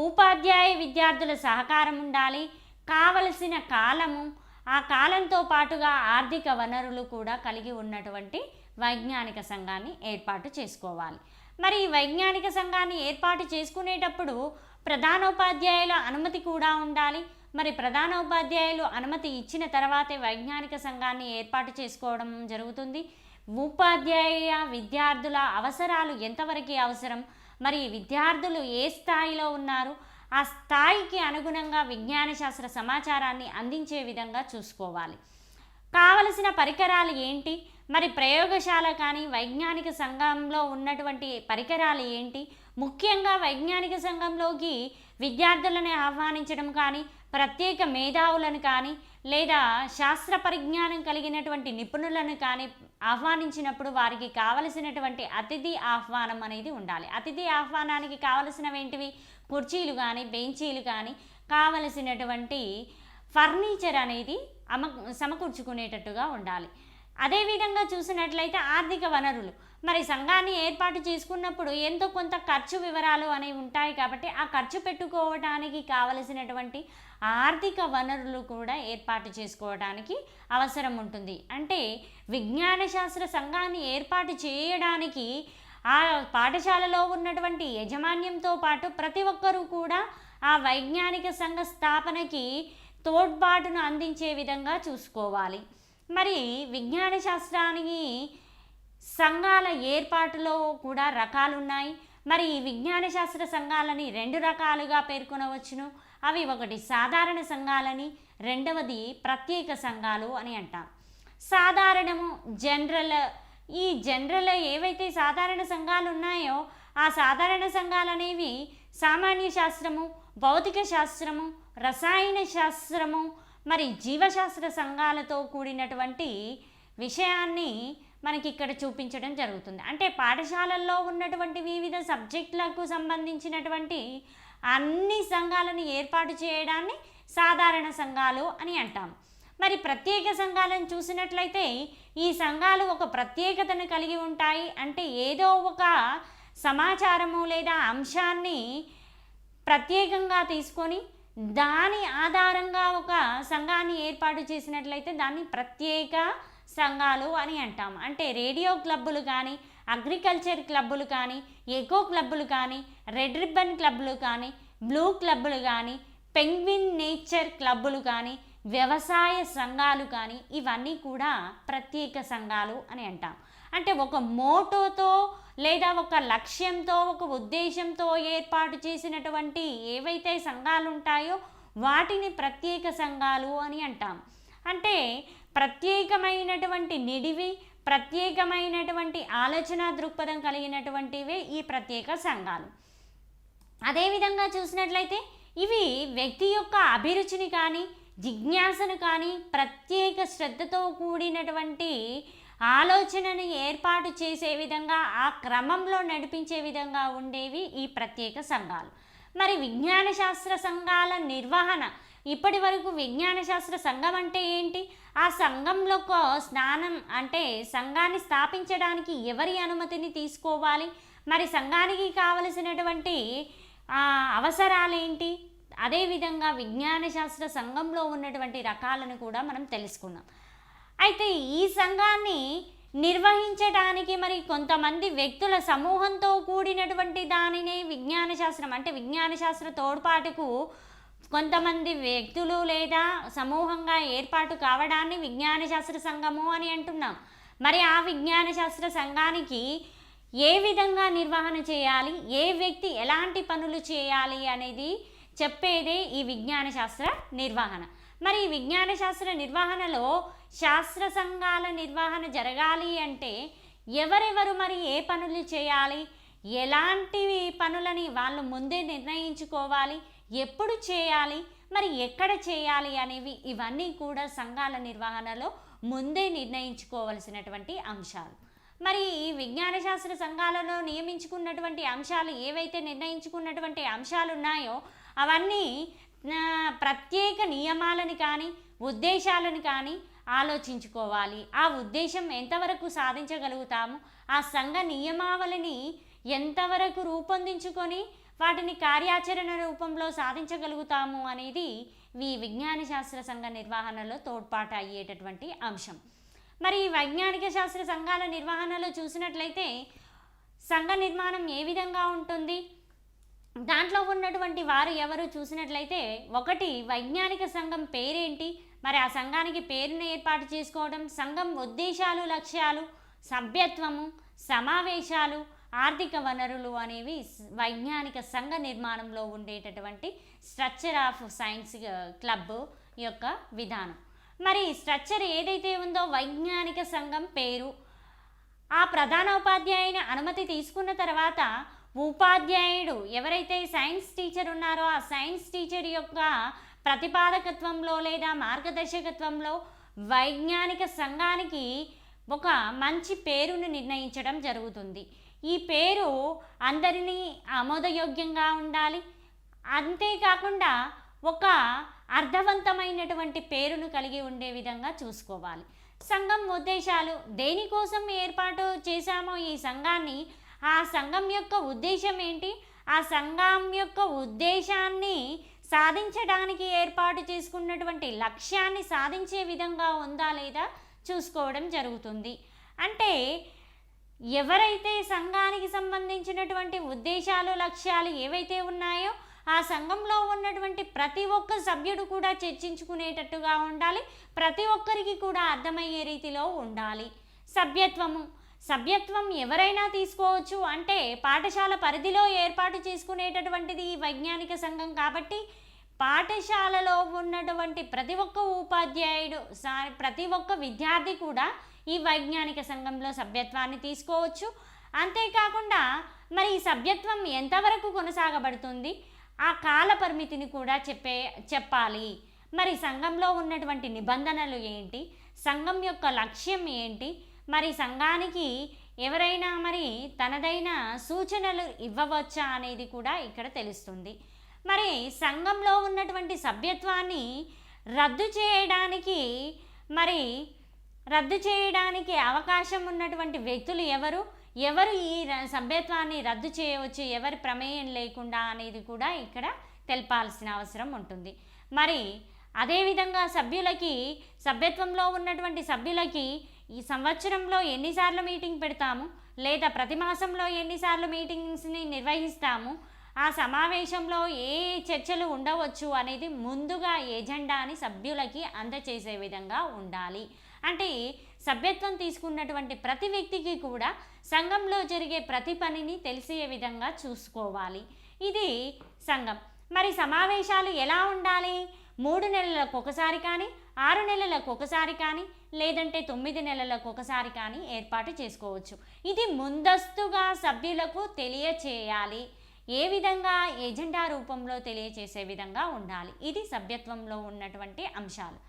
ఉపాధ్యాయ విద్యార్థుల సహకారం ఉండాలి. కావలసిన కాలము, ఆ కాలంతో పాటుగా ఆర్థిక వనరులు కూడా కలిగి ఉన్నటువంటి వైజ్ఞానిక సంఘాన్ని ఏర్పాటు చేసుకోవాలి. మరి ఈ వైజ్ఞానిక సంఘాన్ని ఏర్పాటు చేసుకునేటప్పుడు ప్రధానోపాధ్యాయుల అనుమతి కూడా ఉండాలి. మరి ప్రధానోపాధ్యాయులు అనుమతి ఇచ్చిన తర్వాతే వైజ్ఞానిక సంఘాన్ని ఏర్పాటు చేసుకోవడం జరుగుతుంది. ఉపాధ్యాయ విద్యార్థుల అవసరాలు ఎంతవరకు అవసరం, మరి విద్యార్థులు ఏ స్థాయిలో ఉన్నారు, ఆ స్థాయికి అనుగుణంగా విజ్ఞాన శాస్త్ర సమాచారాన్ని అందించే విధంగా చూసుకోవాలి. కావలసిన పరికరాలు ఏంటి, మరి ప్రయోగశాల కానీ వైజ్ఞానిక సంఘంలో ఉన్నటువంటి పరికరాలు ఏంటి, ముఖ్యంగా వైజ్ఞానిక సంఘంలోకి విద్యార్థులను ఆహ్వానించడం కానీ, ప్రత్యేక మేధావులను కానీ, లేదా శాస్త్ర పరిజ్ఞానం కలిగినటువంటి నిపుణులను కానీ ఆహ్వానించినప్పుడు వారికి కావలసినటువంటి అతిథి ఆహ్వానం అనేది ఉండాలి. అతిథి ఆహ్వానానికి కావలసినవి ఏంటివి? కుర్చీలు కానీ, బెంచీలు కానీ, కావలసినటువంటి ఫర్నిచర్ అనేది సమకూర్చుకునేటట్టుగా ఉండాలి. అదేవిధంగా చూసినట్లయితే ఆర్థిక వనరులు, మరి సంఘాన్ని ఏర్పాటు చేసుకున్నప్పుడు ఎంతో కొంత ఖర్చు వివరాలు అనేవి ఉంటాయి కాబట్టి ఆ ఖర్చు పెట్టుకోవడానికి కావలసినటువంటి ఆర్థిక వనరులు కూడా ఏర్పాటు చేసుకోవడానికి అవసరం ఉంటుంది. అంటే విజ్ఞాన శాస్త్ర సంఘాన్ని ఏర్పాటు చేయడానికి ఆ పాఠశాలలో ఉన్నటువంటి యజమాన్యంతో పాటు ప్రతి ఒక్కరూ కూడా ఆ వైజ్ఞానిక సంఘ స్థాపనకి తోడ్పాటును అందించే విధంగా చూసుకోవాలి. మరి విజ్ఞాన శాస్త్రానికి సంఘాల ఏర్పాటులో కూడా రకాలు ఉన్నాయి. మరి ఈ విజ్ఞాన శాస్త్ర సంఘాలని రెండు రకాలుగా పేర్కొనవచ్చును. అవి ఒకటి సాధారణ సంఘాలని, రెండవది ప్రత్యేక సంఘాలు అని అంటాం. సాధారణము జనరల్, ఈ జనరల్ ఏవైతే సాధారణ సంఘాలు ఉన్నాయో ఆ సాధారణ సంఘాలు అనేవి సామాన్య శాస్త్రము, భౌతిక శాస్త్రము, రసాయన శాస్త్రము, మరి జీవశాస్త్ర సంఘాలతో కూడినటువంటి విషయాన్ని మనకి ఇక్కడ చూపించడం జరుగుతుంది. అంటే పాఠశాలల్లో ఉన్నటువంటి వివిధ సబ్జెక్టులకు సంబంధించినటువంటి అన్ని సంఘాలను ఏర్పాటు చేయడాన్ని సాధారణ సంఘాలు అని అంటాం. మరి ప్రత్యేక సంఘాలను చూసినట్లయితే ఈ సంఘాలు ఒక ప్రత్యేకతను కలిగి ఉంటాయి. అంటే ఏదో ఒక సమాచారము లేదా అంశాన్ని ప్రత్యేకంగా తీసుకొని దాని ఆధారంగా ఒక సంఘాన్ని ఏర్పాటు చేసినట్లయితే దాన్ని ప్రత్యేక సంఘాలు అని అంటాం. అంటే రేడియో క్లబ్బులు కానీ, అగ్రికల్చర్ క్లబ్బులు కానీ, ఎకో క్లబ్బులు కానీ, రెడ్ రిబ్బన్ క్లబ్బులు కానీ, బ్లూ క్లబ్బులు కానీ, పెంగ్విన్ నేచర్ క్లబ్బులు కానీ, వ్యవసాయ సంఘాలు కానీ ఇవన్నీ కూడా ప్రత్యేక సంఘాలు అని అంటాం. అంటే ఒక మోటోతో లేదా ఒక లక్ష్యంతో ఒక ఉద్దేశంతో ఏర్పాటు చేసినటువంటి ఏవైతే సంఘాలు ఉంటాయో వాటిని ప్రత్యేక సంఘాలు అని అంటాం. అంటే ప్రత్యేకమైనటువంటి నిడివి, ప్రత్యేకమైనటువంటి ఆలోచన దృక్పథం కలిగినటువంటివే ఈ ప్రత్యేక సంఘాలు. అదేవిధంగా చూసినట్లయితే ఇవి వ్యక్తి యొక్క అభిరుచిని కానీ, జిజ్ఞాసను కానీ, ప్రత్యేక శ్రద్ధతో కూడినటువంటి ఆలోచనను ఏర్పాటు చేసే విధంగా ఆ క్రమంలో నడిపించే విధంగా ఉండేవి ఈ ప్రత్యేక సంఘాలు. మరి విజ్ఞాన శాస్త్ర సంఘాల నిర్వహణ, ఇప్పటి వరకు విజ్ఞాన శాస్త్ర సంఘం అంటే ఏంటి, ఆ సంఘంలో స్నానం అంటే సంఘాన్ని స్థాపించడానికి ఎవరి అనుమతిని తీసుకోవాలి, మరి సంఘానికి కావలసినటువంటి అవసరాలేంటి, అదేవిధంగా విజ్ఞాన శాస్త్ర సంఘంలో ఉన్నటువంటి రకాలను కూడా మనం తెలుసుకున్నాం. అయితే ఈ సంఘాన్ని నిర్వహించడానికి మరి కొంతమంది వ్యక్తుల సమూహంతో కూడినటువంటి దానినే విజ్ఞాన శాస్త్రం అంటే విజ్ఞాన శాస్త్ర తోడ్పాటుకు కొంతమంది వ్యక్తులు లేదా సమూహంగా ఏర్పాటు కావడాన్ని విజ్ఞాన శాస్త్ర సంఘము అని అంటున్నాం. మరి ఆ విజ్ఞాన శాస్త్ర సంఘానికి ఏ విధంగా నిర్వహణ చేయాలి, ఏ వ్యక్తి ఎలాంటి పనులు చేయాలి అనేది చెప్పేదే ఈ విజ్ఞాన శాస్త్ర నిర్వహణ. మరి ఈ విజ్ఞాన శాస్త్ర నిర్వహణలో శాస్త్ర సంఘాల నిర్వహణ జరగాలి అంటే ఎవరెవరు మరి ఏ పనులు చేయాలి, ఎలాంటి పనులని వాళ్ళు ముందే నిర్ణయించుకోవాలి, ఎప్పుడు చేయాలి, మరి ఎక్కడ చేయాలి అనేవి ఇవన్నీ కూడా సంఘాల నిర్వహణలో ముందే నిర్ణయించుకోవలసినటువంటి అంశాలు. మరి ఈ విజ్ఞాన శాస్త్ర సంఘాలలో నియమించుకున్నటువంటి అంశాలు ఏవైతే నిర్ణయించుకున్నటువంటి అంశాలు ఉన్నాయో అవన్నీ ప్రత్యేక నియమాలని కానీ ఉద్దేశాలను కానీ ఆలోచించుకోవాలి. ఆ ఉద్దేశం ఎంతవరకు సాధించగలుగుతాము, ఆ సంఘ నియమావళిని ఎంతవరకు రూపొందించుకొని వాటిని కార్యాచరణ రూపంలో సాధించగలుగుతాము అనేది ఈ విజ్ఞాన శాస్త్ర సంఘ నిర్వహణలో తోడ్పాటు అయ్యేటటువంటి అంశం. మరి ఈ వైజ్ఞానిక శాస్త్ర సంఘాల నిర్వహణలో చూసినట్లయితే సంఘ నిర్మాణం ఏ విధంగా ఉంటుంది, దాంట్లో ఉన్నటువంటి వారు ఎవరు చూసినట్లయితే ఒకటి వైజ్ఞానిక సంఘం పేరేంటి, మరి ఆ సంఘానికి పేరును ఏర్పాటు చేసుకోవడం, సంఘం ఉద్దేశాలు, లక్ష్యాలు, సభ్యత్వము, సమావేశాలు, ఆర్థిక వనరులు అనేవి వైజ్ఞానిక సంఘ నిర్మాణంలో ఉండేటటువంటి స్ట్రక్చర్ ఆఫ్ సైన్స్ క్లబ్ యొక్క విధానం. మరి స్ట్రక్చర్ ఏదైతే ఉందో వైజ్ఞానిక సంఘం పేరు, ఆ ప్రధాన ఉపాధ్యాయుని అనుమతి తీసుకున్న తర్వాత ఉపాధ్యాయుడు ఎవరైతే సైన్స్ టీచర్ ఉన్నారో ఆ సైన్స్ టీచర్ యొక్క ప్రతిపాదకత్వంలో లేదా మార్గదర్శకత్వంలో వైజ్ఞానిక సంఘానికి ఒక మంచి పేరును నిర్ణయించడం జరుగుతుంది. ఈ పేరు అందరినీ ఆమోదయోగ్యంగా ఉండాలి, అంతేకాకుండా ఒక అర్థవంతమైనటువంటి పేరును కలిగి ఉండే విధంగా చూసుకోవాలి. సంఘం ఉద్దేశాలు, దేనికోసం ఏర్పాటు చేశామో ఈ సంఘాన్ని, ఆ సంఘం యొక్క ఉద్దేశం ఏంటి, ఆ సంఘం యొక్క ఉద్దేశాన్ని సాధించడానికి ఏర్పాటు చేసుకున్నటువంటి లక్ష్యాన్ని సాధించే విధంగా ఉందా లేదా చూసుకోవడం జరుగుతుంది. అంటే ఎవరైతే సంఘానికి సంబంధించినటువంటి ఉద్దేశాలు, లక్ష్యాలు ఏవైతే ఉన్నాయో ఆ సంఘంలో ఉన్నటువంటి ప్రతి ఒక్క సభ్యుడు కూడా చర్చించుకునేటట్టుగా ఉండాలి, ప్రతి ఒక్కరికి కూడా అర్థమయ్యే రీతిలో ఉండాలి. సభ్యత్వం ఎవరైనా తీసుకోవచ్చు, అంటే పాఠశాల పరిధిలో ఏర్పాటు చేసుకునేటటువంటిది ఈ వైజ్ఞానిక సంఘం కాబట్టి పాఠశాలలో ఉన్నటువంటి ప్రతి ఒక్క ఉపాధ్యాయుడు, ప్రతి ఒక్క విద్యార్థి కూడా ఈ వైజ్ఞానిక సంఘంలో సభ్యత్వాన్ని తీసుకోవచ్చు. అంతేకాకుండా మరి ఈ సభ్యత్వం ఎంతవరకు కొనసాగబడుతుంది, ఆ కాల పరిమితిని కూడా చెప్పాలి. మరి సంఘంలో ఉన్నటువంటి నిబంధనలు ఏంటి, సంఘం యొక్క లక్ష్యం ఏంటి, మరి సంఘానికి ఎవరైనా మరి తనదైన సూచనలు ఇవ్వవచ్చా అనేది కూడా ఇక్కడ తెలుస్తుంది. మరి సంఘంలో ఉన్నటువంటి సభ్యత్వాన్ని రద్దు చేయడానికి మరి రద్దు చేయడానికి అవకాశం ఉన్నటువంటి వ్యక్తులు ఎవరు ఈ సభ్యత్వాన్ని రద్దు చేయవచ్చు, ఎవరి ప్రమేయం లేకుండా అనేది కూడా ఇక్కడ తెలపాల్సిన అవసరం ఉంటుంది. మరి అదేవిధంగా సభ్యత్వంలో ఉన్నటువంటి సభ్యులకి ఈ సంవత్సరంలో ఎన్నిసార్లు మీటింగ్ పెడతాము, లేదా ప్రతి మాసంలో ఎన్నిసార్లు మీటింగ్స్ని నిర్వహిస్తాము, ఆ సమావేశంలో ఏ చర్చలు ఉండవచ్చు అనేది ముందుగా ఎజెండాని సభ్యులకి అందచేసే విధంగా ఉండాలి. అంటే సభ్యత్వం తీసుకున్నటువంటి ప్రతి వ్యక్తికి కూడా సంఘంలో జరిగే ప్రతి పనిని తెలిసే విధంగా చూసుకోవాలి. ఇది సంఘం. మరి సమావేశాలు ఎలా ఉండాలి? 3 నెలలకు ఒకసారి కానీ, 6 నెలలకు ఒకసారి కానీ, లేదంటే 9 నెలలకు ఒకసారి కానీ ఏర్పాటు చేసుకోవచ్చు. ఇది ముందస్తుగా సభ్యులకు తెలియచేయాలి. ఏ విధంగా? ఎజెండా రూపంలో తెలియచేసే విధంగా ఉండాలి. ఇది సభ్యత్వంలో ఉన్నటువంటి అంశాలు.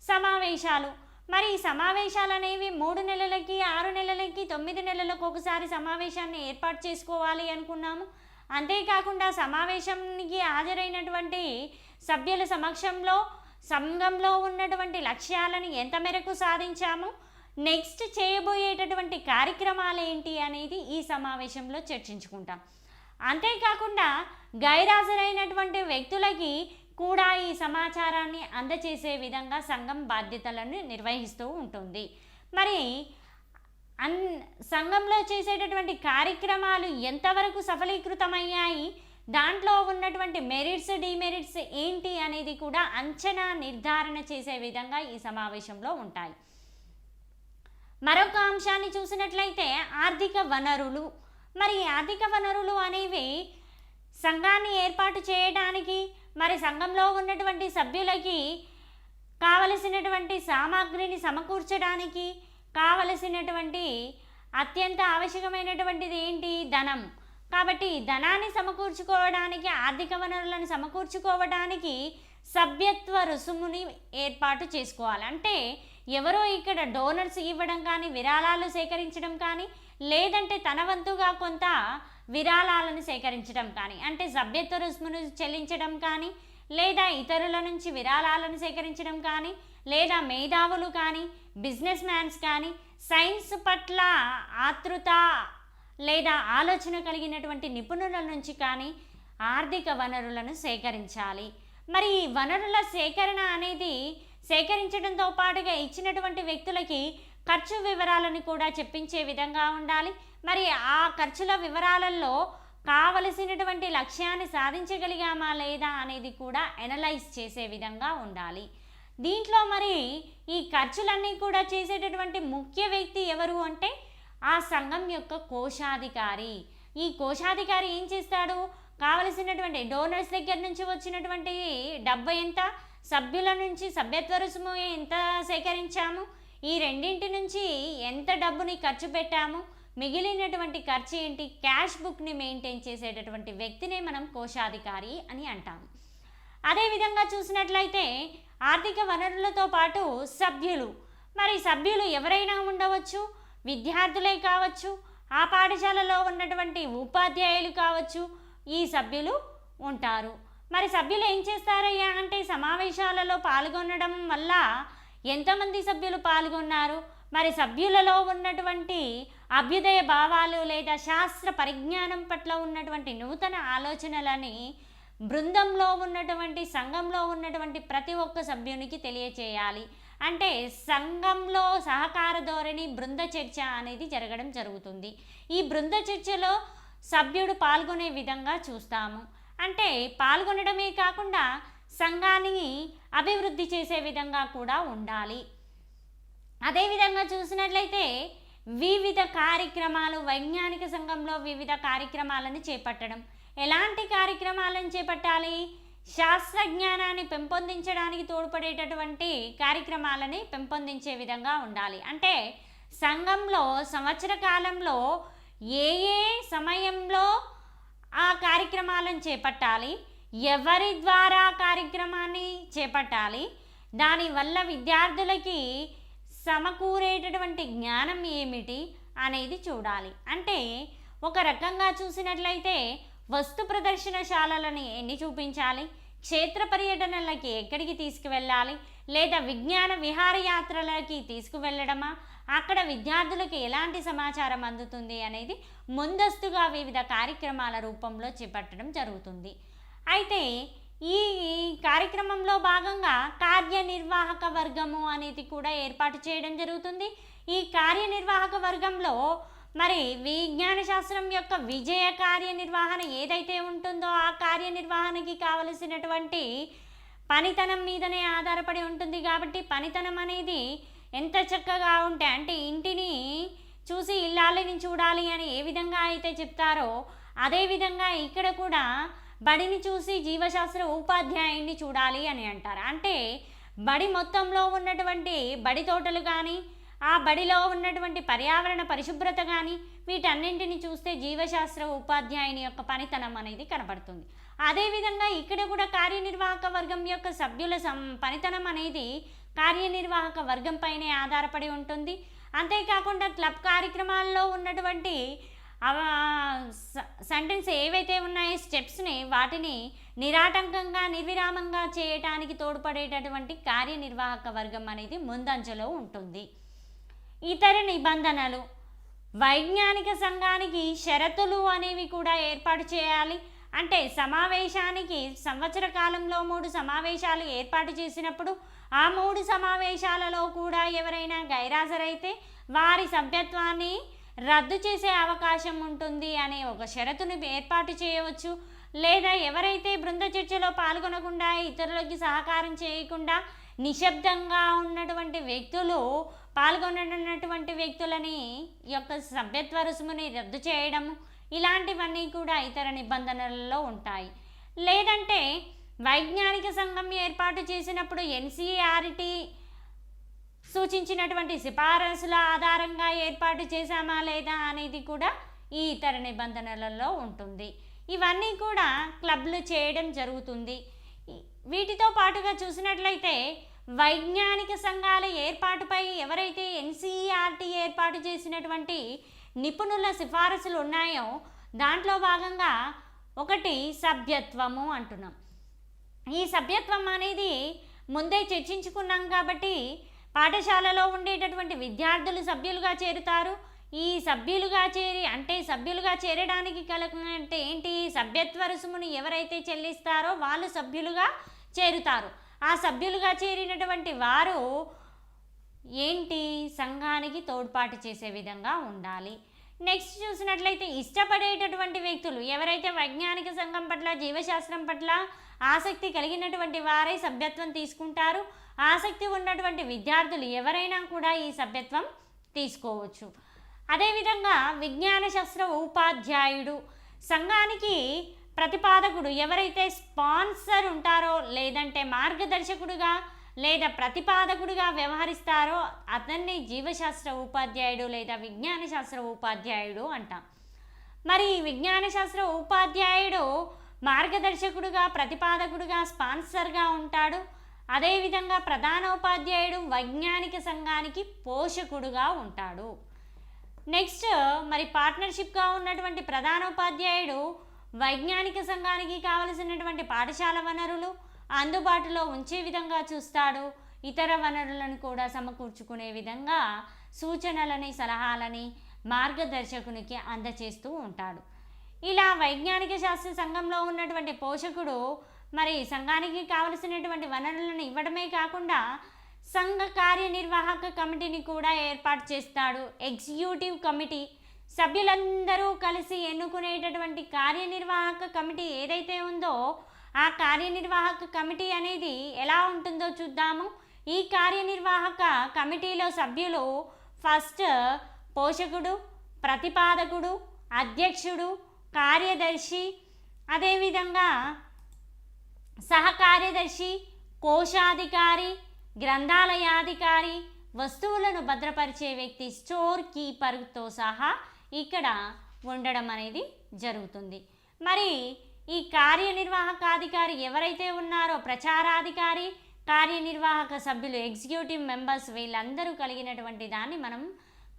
సమావేశాలు. మరి ఈ సమావేశాలు అనేవి 3 నెలలకి, 6 నెలలకి, 9 నెలలకు ఒకసారి సమావేశాన్ని ఏర్పాటు చేసుకోవాలి అనుకున్నాము. అంతేకాకుండా సమావేశానికి హాజరైనటువంటి సభ్యుల సమక్షంలో సంఘంలో ఉన్నటువంటి లక్ష్యాలను ఎంత మేరకు సాధించాము, నెక్స్ట్ చేయబోయేటటువంటి కార్యక్రమాలు ఏంటి అనేది ఈ సమావేశంలో చర్చించుకుంటాం. అంతేకాకుండా గైరాజరైనటువంటి వ్యక్తులకి కూడా ఈ సమాచారాన్ని అందచేసే విధంగా సంఘం బాధ్యతలను నిర్వహిస్తూ ఉంటుంది. మరి సంఘంలో చేసేటటువంటి కార్యక్రమాలు ఎంతవరకు సఫలీకృతమయ్యాయి, దాంట్లో ఉన్నటువంటి మెరిట్స్ డిమెరిట్స్ ఏంటి అనేది కూడా అంచనా నిర్ధారణ చేసే విధంగా ఈ సమావేశంలో ఉంటాయి. మరొక అంశాన్ని చూసినట్లయితే ఆర్థిక వనరులు. మరి ఆర్థిక వనరులు అనేవి సంఘాన్ని ఏర్పాటు చేయడానికి, మరి సంఘంలో ఉన్నటువంటి సభ్యులకి కావలసినటువంటి సామాగ్రిని సమకూర్చడానికి కావలసినటువంటి అత్యంత ఆవశ్యకమైనటువంటిది ఏంటి? ధనం. కాబట్టి ధనాన్ని సమకూర్చుకోవడానికి, ఆర్థిక వనరులను సమకూర్చుకోవడానికి సభ్యత్వ రుసుముని ఏర్పాటు చేసుకోవాలి. అంటే ఎవరో ఇక్కడ డోనర్స్ ఇవ్వడం కానీ, విరాళాలు సేకరించడం కానీ, లేదంటే తన వంతుగా కొంత విరాళాలను సేకరించడం కానీ, అంటే సభ్యత్వ రుసుమును చెల్లించడం కానీ, లేదా ఇతరుల నుంచి విరాళాలను సేకరించడం కానీ, లేదా మేధావులు కానీ, బిజినెస్ మ్యాన్స్ కానీ, సైన్స్ పట్ల ఆతృత లేదా ఆలోచన కలిగినటువంటి నిపుణుల నుంచి కానీ ఆర్థిక వనరులను సేకరించాలి. మరి ఈ వనరుల సేకరణ అనేది సేకరించడంతో పాటుగా ఇచ్చినటువంటి వ్యక్తులకి ఖర్చు వివరాలను కూడా చెప్పించే విధంగా ఉండాలి. మరి ఆ ఖర్చుల వివరాలలో కావలసినటువంటి లక్ష్యాన్ని సాధించగలిగామా లేదా అనేది కూడా ఎనలైజ్ చేసే విధంగా ఉండాలి. దీంట్లో మరి ఈ ఖర్చులన్నీ కూడా చేసేటటువంటి ముఖ్య వ్యక్తి ఎవరు అంటే ఆ సంఘం యొక్క కోశాధికారి. ఈ కోశాధికారి ఏం చేస్తాడు? కావలసినటువంటి డోనర్స్ దగ్గర నుంచి వచ్చినటువంటి డబ్బు ఎంత, సభ్యుల నుంచి సభ్యత్వ రుసుము ఎంత సేకరించాము, ఈ రెండింటి నుంచి ఎంత డబ్బుని ఖర్చు పెట్టాము, మిగిలినటువంటి ఖర్చు ఏంటి, క్యాష్ బుక్ని మెయింటైన్ చేసేటటువంటి వ్యక్తినే మనం కోశాధికారి అని అంటాము. అదేవిధంగా చూసినట్లయితే ఆర్థిక వనరులతో పాటు సభ్యులు. మరి సభ్యులు ఎవరైనా ఉండవచ్చు, విద్యార్థులే కావచ్చు, ఆ పాఠశాలలో ఉన్నటువంటి ఉపాధ్యాయులు కావచ్చు, ఈ సభ్యులు ఉంటారు. మరి సభ్యులు ఏం చేస్తారయ్యా అంటే సమావేశాలలో పాల్గొనడం వల్ల ఎంతమంది సభ్యులు పాల్గొన్నారు, మరి సభ్యులలో ఉన్నటువంటి అభ్యుదయ భావాలు లేదా శాస్త్ర పరిజ్ఞానం పట్ల ఉన్నటువంటి నూతన ఆలోచనలని బృందంలో ఉన్నటువంటి సంఘంలో ఉన్నటువంటి ప్రతి ఒక్క సభ్యునికి తెలియచేయాలి. అంటే సంఘంలో సహకార ధోరణి బృంద చర్చ అనేది జరగడం జరుగుతుంది. ఈ బృంద చర్చలో సభ్యుడు పాల్గొనే విధంగా చూస్తాము. అంటే పాల్గొనడమే కాకుండా సంఘాన్ని అభివృద్ధి చేసే విధంగా కూడా ఉండాలి. అదేవిధంగా చూసినట్లయితే వివిధ కార్యక్రమాలు, వైజ్ఞానిక సంఘంలో వివిధ కార్యక్రమాలను చేపట్టడం. ఎలాంటి కార్యక్రమాలను చేపట్టాలి? శాస్త్రజ్ఞానాన్ని పెంపొందించడానికి తోడ్పడేటటువంటి కార్యక్రమాలని పెంపొందించే విధంగా ఉండాలి. అంటే సంఘంలో సంవత్సర కాలంలో ఏ ఏ సమయంలో ఆ కార్యక్రమాలను చేపట్టాలి, ఎవరి ద్వారా కార్యక్రమాన్ని చేపట్టాలి, దానివల్ల విద్యార్థులకి సమకూరేటటువంటి జ్ఞానం ఏమిటి అనేది చూడాలి. అంటే ఒక రకంగా చూసినట్లయితే వస్తు ప్రదర్శనశాలలని ఎన్ని చూపించాలి, క్షేత్ర పర్యటనలకి ఎక్కడికి తీసుకువెళ్ళాలి, లేదా విజ్ఞాన విహారయాత్రలకి తీసుకువెళ్ళడమా, అక్కడ విద్యార్థులకు ఎలాంటి సమాచారం అందుతుంది అనేది ముందస్తుగా వివిధ కార్యక్రమాల రూపంలో చేపట్టడం జరుగుతుంది. అయితే ఈ కార్యక్రమంలో భాగంగా కార్యనిర్వాహక వర్గము అనేది కూడా ఏర్పాటు చేయడం జరుగుతుంది. ఈ కార్యనిర్వాహక వర్గంలో మరి విజ్ఞాన శాస్త్రం యొక్క విజయ కార్యనిర్వహణ ఏదైతే ఉంటుందో ఆ కార్యనిర్వహణకి కావలసినటువంటి పనితనం మీదనే ఆధారపడి ఉంటుంది. కాబట్టి పనితనం అనేది ఎంత చక్కగా ఉంటే, అంటే ఇంటిని చూసి ఇల్లాలని చూడాలి అని ఏ విధంగా అయితే చెప్తారో అదేవిధంగా ఇక్కడ కూడా బడిని చూసి జీవశాస్త్ర ఉపాధ్యాయుడిని చూడాలి అని అంటారు. అంటే బడి మొత్తంలో ఉన్నటువంటి బడి తోటలు కానీ, ఆ బడిలో ఉన్నటువంటి పర్యావరణ పరిశుభ్రత కానీ, వీటన్నింటిని చూస్తే జీవశాస్త్ర ఉపాధ్యాయుని యొక్క పనితనం అనేది కనబడుతుంది. అదేవిధంగా ఇక్కడ కూడా కార్యనిర్వాహక వర్గం యొక్క సభ్యుల పనితనం అనేది కార్యనిర్వాహక వర్గం పైనే ఆధారపడి ఉంటుంది. అంతేకాకుండా క్లబ్ కార్యక్రమాల్లో ఉన్నటువంటి సెంటెన్స్ ఏవైతే ఉన్నాయో స్టెప్స్ని, వాటిని నిరాటంకంగా నిర్విరామంగా చేయటానికి తోడ్పడేటటువంటి కార్యనిర్వాహక వర్గం అనేది ముందంజలో ఉంటుంది. ఇతర నిబంధనలు, వైజ్ఞానిక సంఘానికి షరతులు అనేవి కూడా ఏర్పాటు చేయాలి. అంటే సమావేశానికి సంవత్సర కాలంలో 3 సమావేశాలు ఏర్పాటు చేసినప్పుడు ఆ 3 సమావేశాలలో కూడా ఎవరైనా గైరాజరైతే వారి సభ్యత్వాన్ని రద్దు చేసే అవకాశం ఉంటుంది అనే ఒక షరతును ఏర్పాటు చేయవచ్చు. లేదా ఎవరైతే బృంద చర్చలో పాల్గొనకుండా ఇతరులకి సహకారం చేయకుండా నిశ్శబ్దంగా ఉన్నటువంటి వ్యక్తులు పాల్గొనటువంటి వ్యక్తులని యొక్క సభ్యత్వ రుసుముని రద్దు చేయడము, ఇలాంటివన్నీ కూడా ఇతర నిబంధనలలో ఉంటాయి. లేదంటే వైజ్ఞానిక సంఘం ఏర్పాటు చేసినప్పుడు ఎన్సీఆర్టీ సూచించినటువంటి సిఫారసుల ఆధారంగా ఏర్పాటు చేశామా లేదా అనేది కూడా ఈ ఇతర నిబంధనలలో ఉంటుంది. ఇవన్నీ కూడా క్లబ్లు చేయడం జరుగుతుంది. వీటితో పాటుగా చూసినట్లయితే వైజ్ఞానిక సంఘాల ఏర్పాటుపై ఎవరైతే ఎన్సీఆర్టీ ఏర్పాటు చేసినటువంటి నిపుణుల సిఫారసులు ఉన్నాయో దాంట్లో భాగంగా ఒకటి సభ్యత్వము అంటున్నాం. ఈ సభ్యత్వం అనేది ముందే చర్చించుకున్నాం కాబట్టి పాఠశాలలో ఉండేటటువంటి విద్యార్థులు సభ్యులుగా చేరుతారు. ఈ సభ్యులుగా చేరడానికి అంటే ఏంటి, సభ్యత్వ రుసుమును ఎవరైతే చెల్లిస్తారో వాళ్ళు సభ్యులుగా చేరుతారు. ఆ సభ్యులుగా చేరినటువంటి వారు ఏంటి, సంఘానికి తోడ్పాటు చేసే విధంగా ఉండాలి. నెక్స్ట్ చూసినట్లయితే ఇష్టపడేటటువంటి వ్యక్తులు ఎవరైతే వైజ్ఞానిక సంఘం పట్ల, జీవశాస్త్రం పట్ల ఆసక్తి కలిగినటువంటి వారే సభ్యత్వం తీసుకుంటారు. ఆసక్తి ఉన్నటువంటి విద్యార్థులు ఎవరైనా కూడా ఈ సభ్యత్వం తీసుకోవచ్చు. అదేవిధంగా విజ్ఞాన శాస్త్ర ఉపాధ్యాయుడు, సంఘానికి ప్రతిపాదకుడు ఎవరైతే స్పాన్సర్ ఉంటారో లేదంటే మార్గదర్శకుడుగా లేదా ప్రతిపాదకుడిగా వ్యవహరిస్తారో అతన్ని జీవశాస్త్ర ఉపాధ్యాయుడు లేదా విజ్ఞాన శాస్త్ర ఉపాధ్యాయుడు అంటాం. మరి విజ్ఞాన శాస్త్ర ఉపాధ్యాయుడు మార్గదర్శకుడుగా, ప్రతిపాదకుడుగా, స్పాన్సర్గా ఉంటాడు. అదేవిధంగా ప్రధానోపాధ్యాయుడు వైజ్ఞానిక సంఘానికి పోషకుడుగా ఉంటాడు. నెక్స్ట్ మరి పార్ట్నర్షిప్గా ఉన్నటువంటి ప్రధానోపాధ్యాయుడు వైజ్ఞానిక సంఘానికి కావలసినటువంటి పాఠశాల వనరులు అందుబాటులో ఉంచే విధంగా చూస్తాడు. ఇతర వనరులను కూడా సమకూర్చుకునే విధంగా సూచనలని, సలహాలని మార్గదర్శకునికి అందచేస్తూ ఉంటాడు. ఇలా వైజ్ఞానిక శాస్త్ర సంఘంలో ఉన్నటువంటి పోషకుడు మరి సంఘానికి కావలసినటువంటి వనరులను ఇవ్వడమే కాకుండా సంఘ కార్యనిర్వాహక కమిటీని కూడా ఏర్పాటు చేస్తాడు. ఎగ్జిక్యూటివ్ కమిటీ సభ్యులందరూ కలిసి ఎన్నుకునేటటువంటి కార్యనిర్వాహక కమిటీ ఏదైతే ఉందో ఆ కార్యనిర్వాహక కమిటీ అనేది ఎలా ఉంటుందో చూద్దాము. ఈ కార్యనిర్వాహక కమిటీలో సభ్యులు ఫస్ట్ పోషకుడు, ప్రతిపాదకుడు, అధ్యక్షుడు, కార్యదర్శి, అదేవిధంగా సహకార్యదర్శి, కోశాధికారి, గ్రంథాలయాధికారి, వస్తువులను భద్రపరిచే వ్యక్తి, స్టోర్ కీపర్తో సహా ఇక్కడ ఉండడం అనేది జరుగుతుంది. మరి ఈ కార్యనిర్వాహకాధికారి ఎవరైతే ఉన్నారో ప్రచారాధికారి, కార్యనిర్వాహక సభ్యులు ఎగ్జిక్యూటివ్ మెంబర్స్ వీళ్ళందరూ కలిగినటువంటి దాన్ని మనం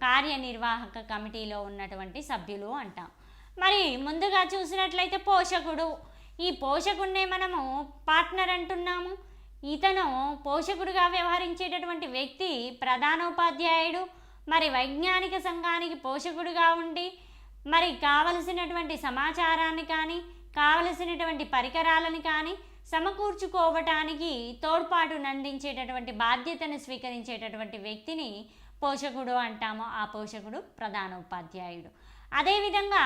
కార్యనిర్వాహక కమిటీలో ఉన్నటువంటి సభ్యులు అంటాం. మరి ముందుగా చూసినట్లయితే పోషకుడు, ఈ పోషకుడినే మనము పార్ట్నర్ అంటున్నాము. ఇతను పోషకుడిగా వ్యవహరించేటటువంటి వ్యక్తి ప్రధానోపాధ్యాయుడు. మరి వైజ్ఞానిక సంఘానికి పోషకుడిగా ఉండి మరి కావలసినటువంటి సమాచారాన్ని కానీ కావలసినటువంటి పరికరాలను కానీ సమకూర్చుకోవటానికి తోడ్పాటును అందించేటటువంటి బాధ్యతను స్వీకరించేటటువంటి వ్యక్తిని పోషకుడు అంటాము. ఆ పోషకుడు ప్రధానోపాధ్యాయుడు. అదేవిధంగా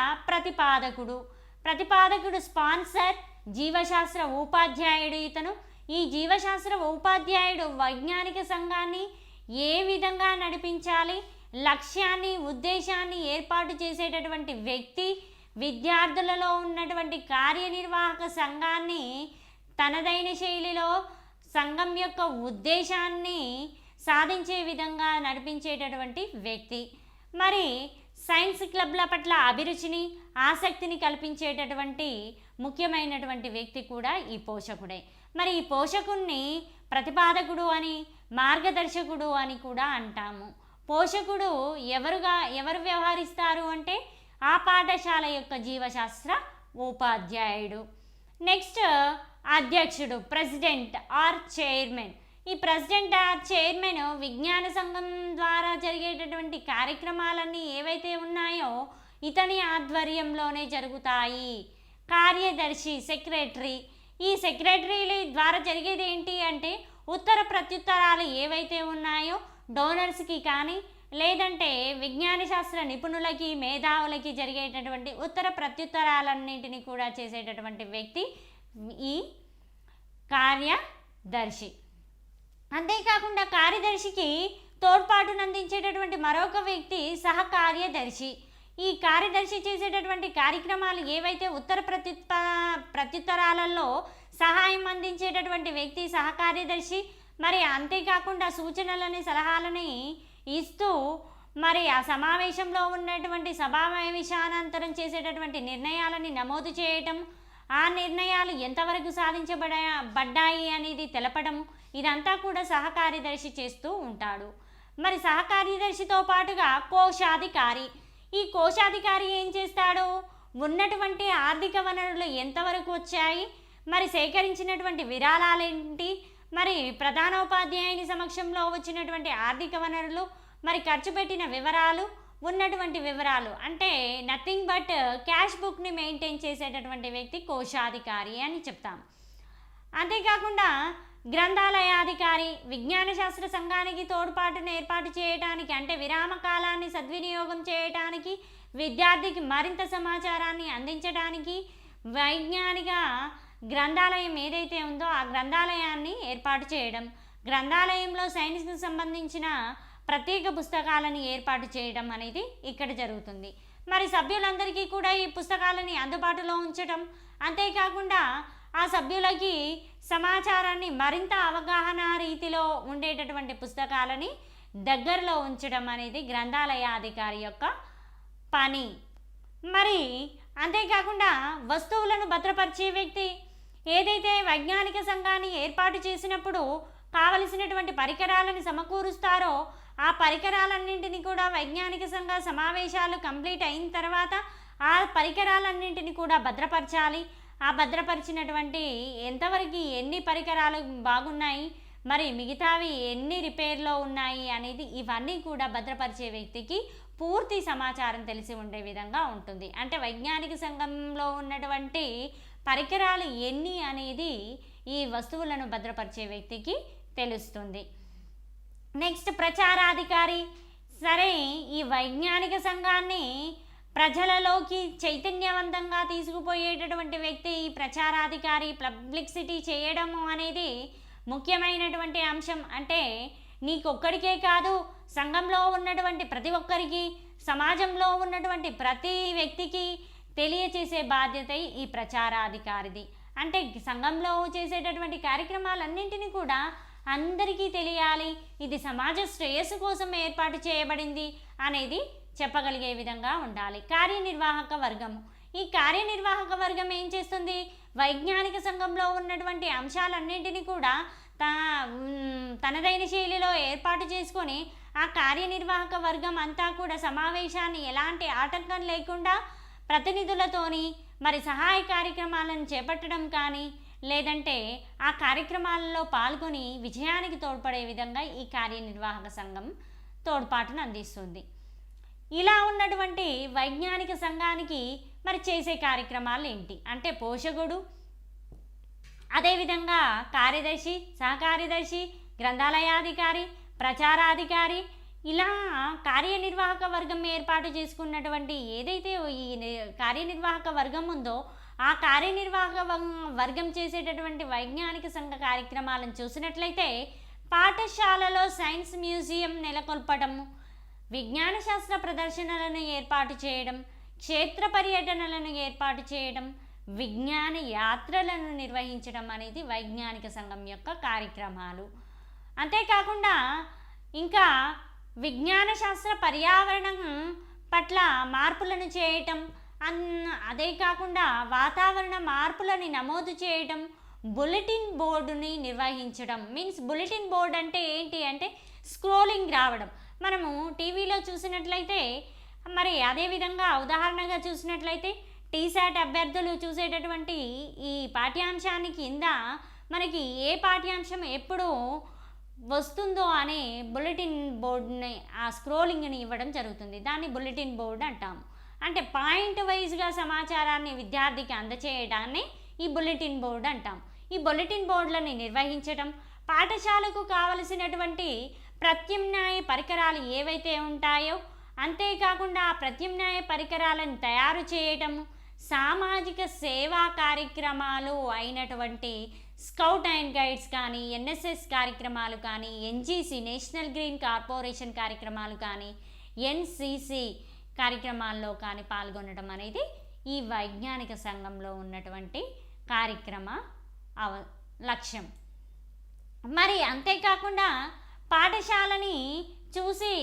ప్రతిపాదకుడు స్పాన్సర్, జీవశాస్త్ర ఉపాధ్యాయుడు ఇతను. ఈ జీవశాస్త్ర ఉపాధ్యాయుడు వైజ్ఞానిక సంఘాన్ని ఏ విధంగా నడిపించాలి, లక్ష్యాన్ని ఉద్దేశాన్ని ఏర్పాటు చేసేటటువంటి వ్యక్తి. విద్యార్థులలో ఉన్నటువంటి కార్యనిర్వాహక సంఘాన్ని తనదైన శైలిలో సంఘం యొక్క ఉద్దేశాన్ని సాధించే విధంగా నడిపించేటటువంటి వ్యక్తి. మరి సైన్స్ క్లబ్ల పట్ల అభిరుచిని ఆసక్తిని కల్పించేటటువంటి ముఖ్యమైనటువంటి వ్యక్తి కూడా ఈ పోషకుడే. మరి ఈ పోషకుణ్ణి ప్రతిపాదకుడు అని మార్గదర్శకుడు అని కూడా అంటాము. పోషకుడు ఎవరు వ్యవహరిస్తారు అంటే ఆ పాఠశాల యొక్క జీవశాస్త్ర ఉపాధ్యాయుడు. నెక్స్ట్ అధ్యక్షుడు, ప్రెసిడెంట్ ఆర్ చైర్మన్. ఈ ప్రెసిడెంట్ ఆర్ చైర్మన్ విజ్ఞాన సంఘం ద్వారా జరిగేటటువంటి కార్యక్రమాలన్నీ ఏవైతే ఉన్నాయో ఇతని ఆధ్వర్యంలోనే జరుగుతాయి. కార్యదర్శి, సెక్రటరీ. ఈ సెక్రటరీల ద్వారా జరిగేది ఏంటి అంటే ఉత్తర ప్రత్యుత్తరాలు ఏవైతే ఉన్నాయో డోనర్స్కి కానీ లేదంటే విజ్ఞాన శాస్త్ర నిపుణులకి మేధావులకి జరిగేటటువంటి ఉత్తర ప్రత్యుత్తరాలన్నింటినీ కూడా చేసేటటువంటి వ్యక్తి ఈ కార్యదర్శి. అంతేకాకుండా కార్యదర్శికి తోడ్పాటును అందించేటటువంటి మరొక వ్యక్తి సహకార్యదర్శి. ఈ కార్యదర్శి చేసేటటువంటి కార్యక్రమాలు ఏవైతే ఉత్తర ప్రత్యుత్తరాలలో సహాయం అందించేటటువంటి వ్యక్తి సహకార్యదర్శి. మరి అంతేకాకుండా సూచనలని సలహాలని ఇస్తూ మరి ఆ సమావేశంలో ఉన్నటువంటి సమావేశానంతరం చేసేటటువంటి నిర్ణయాలని నమోదు చేయటం, ఆ నిర్ణయాలు ఎంతవరకు సాధించబడ్డాయి అనేది తెలపడం, ఇదంతా కూడా సహకార్యదర్శి చేస్తూ ఉంటాడు. మరి సహకార్యదర్శితో పాటుగా కోశాధికారి. ఈ కోశాధికారి ఏం చేస్తాడు, ఉన్నటువంటి ఆర్థిక వనరులు ఎంతవరకు వచ్చాయి, మరి సేకరించినటువంటి విరాళాలేంటి, మరి ప్రధానోపాధ్యాయుని సమక్షంలో వచ్చినటువంటి ఆర్థిక వనరులు, మరి ఖర్చు పెట్టిన వివరాలు, ఉన్నటువంటి వివరాలు అంటే నథింగ్ బట్ క్యాష్ బుక్ని మెయింటైన్ చేసేటటువంటి వ్యక్తి కోశాధికారి అని చెప్తాం. అంతేకాకుండా గ్రంథాలయాధికారి. విజ్ఞాన శాస్త్ర సంఘానికి తోడ్పాటును ఏర్పాటు చేయడానికి అంటే విరామ కాలాన్ని సద్వినియోగం చేయడానికి, విద్యార్థికి మరింత సమాచారాన్ని అందించడానికి వైజ్ఞానిక గ్రంథాలయం ఏదైతే ఉందో ఆ గ్రంథాలయాన్ని ఏర్పాటు చేయడం, గ్రంథాలయంలో సైన్స్కి సంబంధించిన ప్రత్యేక పుస్తకాలను ఏర్పాటు చేయడం అనేది ఇక్కడ జరుగుతుంది. మరి సభ్యులందరికీ కూడా ఈ పుస్తకాలని అందుబాటులో ఉంచడం, అంతేకాకుండా ఆ సభ్యులకి సమాచారాన్ని మరింత అవగాహన రీతిలో ఉండేటటువంటి పుస్తకాలని దగ్గరలో ఉంచడం అనేది గ్రంథాలయాధికారి యొక్క పని. మరి అంతేకాకుండా వస్తువులను భద్రపరిచే వ్యక్తి. ఏదైతే వైజ్ఞానిక సంఘాన్ని ఏర్పాటు చేసినప్పుడు కావలసినటువంటి పరికరాలను సమకూరుస్తారో ఆ పరికరాలన్నింటినీ కూడా వైజ్ఞానిక సంఘ సమావేశాలు కంప్లీట్ అయిన తర్వాత ఆ పరికరాలన్నింటినీ కూడా భద్రపరచాలి. ఆ భద్రపరిచినటువంటి ఎంతవరకు ఎన్ని పరికరాలు బాగున్నాయి, మరి మిగతావి ఎన్ని రిపేర్లో ఉన్నాయి అనేది ఇవన్నీ కూడా భద్రపరిచే వ్యక్తికి పూర్తి సమాచారం తెలిసి ఉండే విధంగా ఉంటుంది. అంటే వైజ్ఞానిక సంఘంలో ఉన్నటువంటి పరికరాలు ఎన్ని అనేది ఈ వస్తువులను భద్రపరిచే వ్యక్తికి తెలుస్తుంది. నెక్స్ట్ ప్రచారాధికారి. సరే, ఈ వైజ్ఞానిక సంఘాన్ని ప్రజలలోకి చైతన్యవంతంగా తీసుకుపోయేటటువంటి వ్యక్తి ఈ ప్రచారాధికారి. పబ్లిసిటీ చేయడము అనేది ముఖ్యమైనటువంటి అంశం. అంటే నీకొక్కడికే కాదు, సంఘంలో ఉన్నటువంటి ప్రతి ఒక్కరికి, సమాజంలో ఉన్నటువంటి ప్రతి వ్యక్తికి తెలియచేసే బాధ్యత ఈ ప్రచారాధికారిది. అంటే సంఘంలో చేసేటటువంటి కార్యక్రమాలన్నింటినీ కూడా అందరికీ తెలియాలి, ఇది సమాజ శ్రేయస్సు కోసం ఏర్పాటు చేయబడింది అనేది చెప్పగలిగే విధంగా ఉండాలి. కార్యనిర్వాహక వర్గము. ఈ కార్యనిర్వాహక వర్గం ఏం చేస్తుంది, వైజ్ఞానిక సంఘంలో ఉన్నటువంటి అంశాలన్నింటినీ కూడా తనదైన శైలిలో ఏర్పాటు చేసుకొని ఆ కార్యనిర్వాహక వర్గం అంతా కూడా సమావేశాన్ని ఎలాంటి ఆటంకం లేకుండా ప్రతినిధులతోని మరి సహాయ కార్యక్రమాలను చేపట్టడం కానీ లేదంటే ఆ కార్యక్రమాలలో పాల్గొని విజయానికి తోడ్పడే విధంగా ఈ కార్యనిర్వాహక సంఘం తోడ్పాటును అందిస్తుంది. ఇలా ఉన్నటువంటి వైజ్ఞానిక సంఘానికి మరి చేసే కార్యక్రమాలు ఏంటి అంటే పోషకుడు, అదేవిధంగా కార్యదర్శి, సహకార్యదర్శి, గ్రంథాలయాధికారి, ప్రచారాధికారి, ఇలా కార్యనిర్వాహక వర్గం ఏర్పాటు చేసుకున్నటువంటి ఏదైతే ఈ కార్యనిర్వాహక వర్గం ఉందో ఆ కార్యనిర్వాహక వర్గం చేసేటటువంటి వైజ్ఞానిక సంఘ కార్యక్రమాలను చూసినట్లయితే పాఠశాలలో సైన్స్ మ్యూజియం నెలకొల్పడం, విజ్ఞాన శాస్త్ర ప్రదర్శనలను ఏర్పాటు చేయడం, క్షేత్ర పర్యటనలను ఏర్పాటు చేయడం, విజ్ఞాన యాత్రలను నిర్వహించడం అనేది వైజ్ఞానిక సంఘం యొక్క కార్యక్రమాలు. అంతేకాకుండా ఇంకా విజ్ఞాన శాస్త్ర పర్యావరణం పట్ల మార్పులను చేయటం, అదే కాకుండా వాతావరణ మార్పులని నమోదు చేయడం, బులెటిన్ బోర్డుని నిర్వహించడం. మీన్స్ బులెటిన్ బోర్డు అంటే ఏంటి అంటే స్క్రోలింగ్ రావడం. మనము టీవీలో చూసినట్లయితే మరి అదేవిధంగా ఉదాహరణగా చూసినట్లయితే టీశాట్ అభ్యర్థులు చూసేటటువంటి ఈ పాఠ్యాంశాన్ని కింద మనకి ఏ పాఠ్యాంశం ఎప్పుడు వస్తుందో అనే బులెటిన్ బోర్డుని ఆ స్క్రోలింగ్ని ఇవ్వడం జరుగుతుంది. దాన్ని బులెటిన్ బోర్డు అంటాము. అంటే పాయింట్ వైజ్గా సమాచారాన్ని విద్యార్థికి అందచేయడాన్ని ఈ బులెటిన్ బోర్డు అంటాం. ఈ బులెటిన్ బోర్డులని నిర్వహించడం, పాఠశాలకు కావలసినటువంటి ప్రత్యామ్నాయ పరికరాలు ఏవైతే ఉంటాయో అంతేకాకుండా ఆ ప్రత్యామ్నాయ పరికరాలను తయారు చేయటం, సామాజిక సేవా కార్యక్రమాలు అయినటువంటి స్కౌట్ అండ్ గైడ్స్ కానీ, ఎన్ఎస్ఎస్ కార్యక్రమాలు కానీ, ఎన్జీసీ నేషనల్ గ్రీన్ కార్పొరేషన్ కార్యక్రమాలు కానీ, ఎన్సిసి కార్యక్రమాల్లో కానీ పాల్గొనడం అనేది ఈ వైజ్ఞానిక సంఘంలో ఉన్నటువంటి కార్యక్రమ లక్ష్యం. మరి అంతేకాకుండా పాఠశాలని చూసి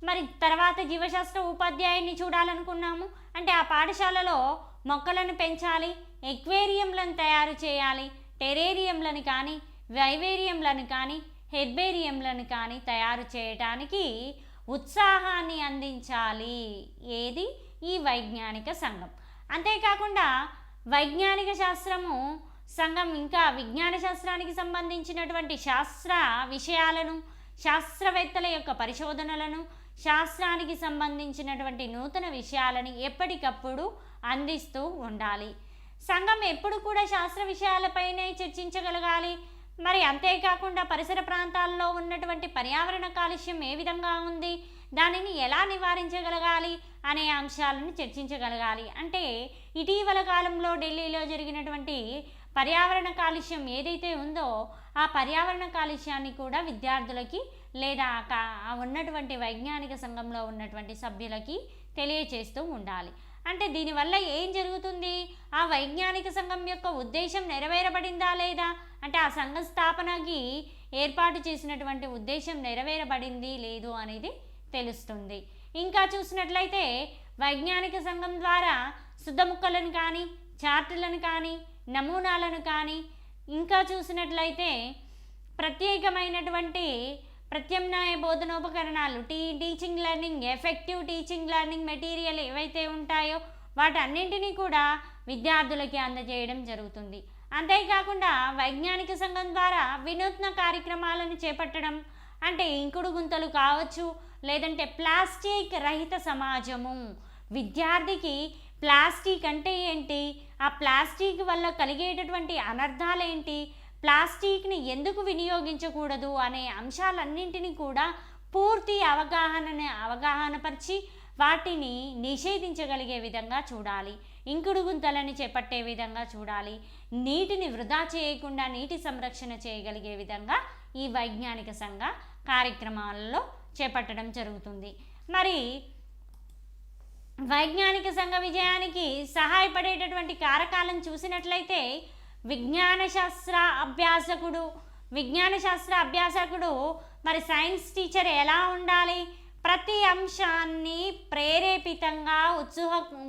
మరి తర్వాత జీవశాస్త్ర ఉపాధ్యాయుని చూడాలనుకున్నాము అంటే ఆ పాఠశాలలో మొక్కలను పెంచాలి, ఎక్వేరియంలను తయారు చేయాలి, టెరేరియంలను కానీ, వైవేరియంలను కానీ, హెర్బేరియంలను కానీ తయారు చేయడానికి ఉత్సాహాన్ని అందించాలి. ఏది? ఈ వైజ్ఞానిక సంఘం. అంతేకాకుండా వైజ్ఞానిక శాస్త్రము సంఘం ఇంకా విజ్ఞాన శాస్త్రానికి సంబంధించినటువంటి శాస్త్ర విషయాలను, శాస్త్రవేత్తల యొక్క పరిశోధనలను, శాస్త్రానికి సంబంధించినటువంటి నూతన విషయాలని ఎప్పటికప్పుడు అందిస్తూ ఉండాలి. సంఘం ఎప్పుడు కూడా శాస్త్ర విషయాలపైనే చర్చించగలగాలి. మరి అంతేకాకుండా పరిసర ప్రాంతాల్లో ఉన్నటువంటి పర్యావరణ కాలుష్యం ఏ విధంగా ఉంది, దానిని ఎలా నివారించగలగాలి అనే అంశాలను చర్చించగలగాలి. అంటే ఇటీవల కాలంలో ఢిల్లీలో జరిగినటువంటి పర్యావరణ కాలుష్యం ఏదైతే ఉందో ఆ పర్యావరణ కాలుష్యాన్ని కూడా విద్యార్థులకి లేదా ఉన్నటువంటి వైజ్ఞానిక సంఘంలో ఉన్నటువంటి సభ్యులకి తెలియచేస్తూ ఉండాలి. అంటే దీనివల్ల ఏం జరుగుతుంది? ఆ వైజ్ఞానిక సంఘం యొక్క ఉద్దేశం నెరవేరబడిందా లేదా అంటే ఆ సంఘ స్థాపనకి ఏర్పాటు చేసినటువంటి ఉద్దేశం నెరవేరబడింది లేదు అనేది తెలుస్తుంది. ఇంకా చూసినట్లయితే వైజ్ఞానిక సంఘం ద్వారా శుద్ధ ముక్కలను కానీ, చార్టులను కానీ, నమూనాలను కానీ, ఇంకా చూసినట్లయితే ప్రత్యేకమైనటువంటి ప్రత్యామ్నాయ బోధనోపకరణాలు teaching learning, effective teaching learning material ఏవైతే ఉంటాయో వాటన్నింటినీ కూడా విద్యార్థులకి అందజేయడం జరుగుతుంది. అంతేకాకుండా వైజ్ఞానిక సంఘం ద్వారా వినూత్న కార్యక్రమాలను చేపట్టడం అంటే ఇంకుడు గుంతలు కావచ్చు, లేదంటే ప్లాస్టిక్ రహిత సమాజము. విద్యార్థికి ప్లాస్టిక్ అంటే ఏంటి, ఆ ప్లాస్టిక్ వల్ల కలిగేటటువంటి అనర్థాలేంటి, ప్లాస్టిక్ని ఎందుకు వినియోగించకూడదు అనే అంశాలన్నింటినీ కూడా పూర్తి అవగాహనపరిచి వాటిని నిషేధించగలిగే విధంగా చూడాలి. ఇంకుడు గుంతలని చేపట్టే విధంగా చూడాలి. నీటిని వృధా చేయకుండా నీటి సంరక్షణ చేయగలిగే విధంగా ఈ వైజ్ఞానిక సంఘ కార్యక్రమాలలో చేపట్టడం జరుగుతుంది. మరి వైజ్ఞానిక సంఘ విజయానికి సహాయపడేటటువంటి కారకాలను చూసినట్లయితే విజ్ఞాన శాస్త్ర అభ్యాసకుడు మరి సైన్స్ టీచర్ ఎలా ఉండాలి? ప్రతి అంశాన్ని ప్రేరేపితంగా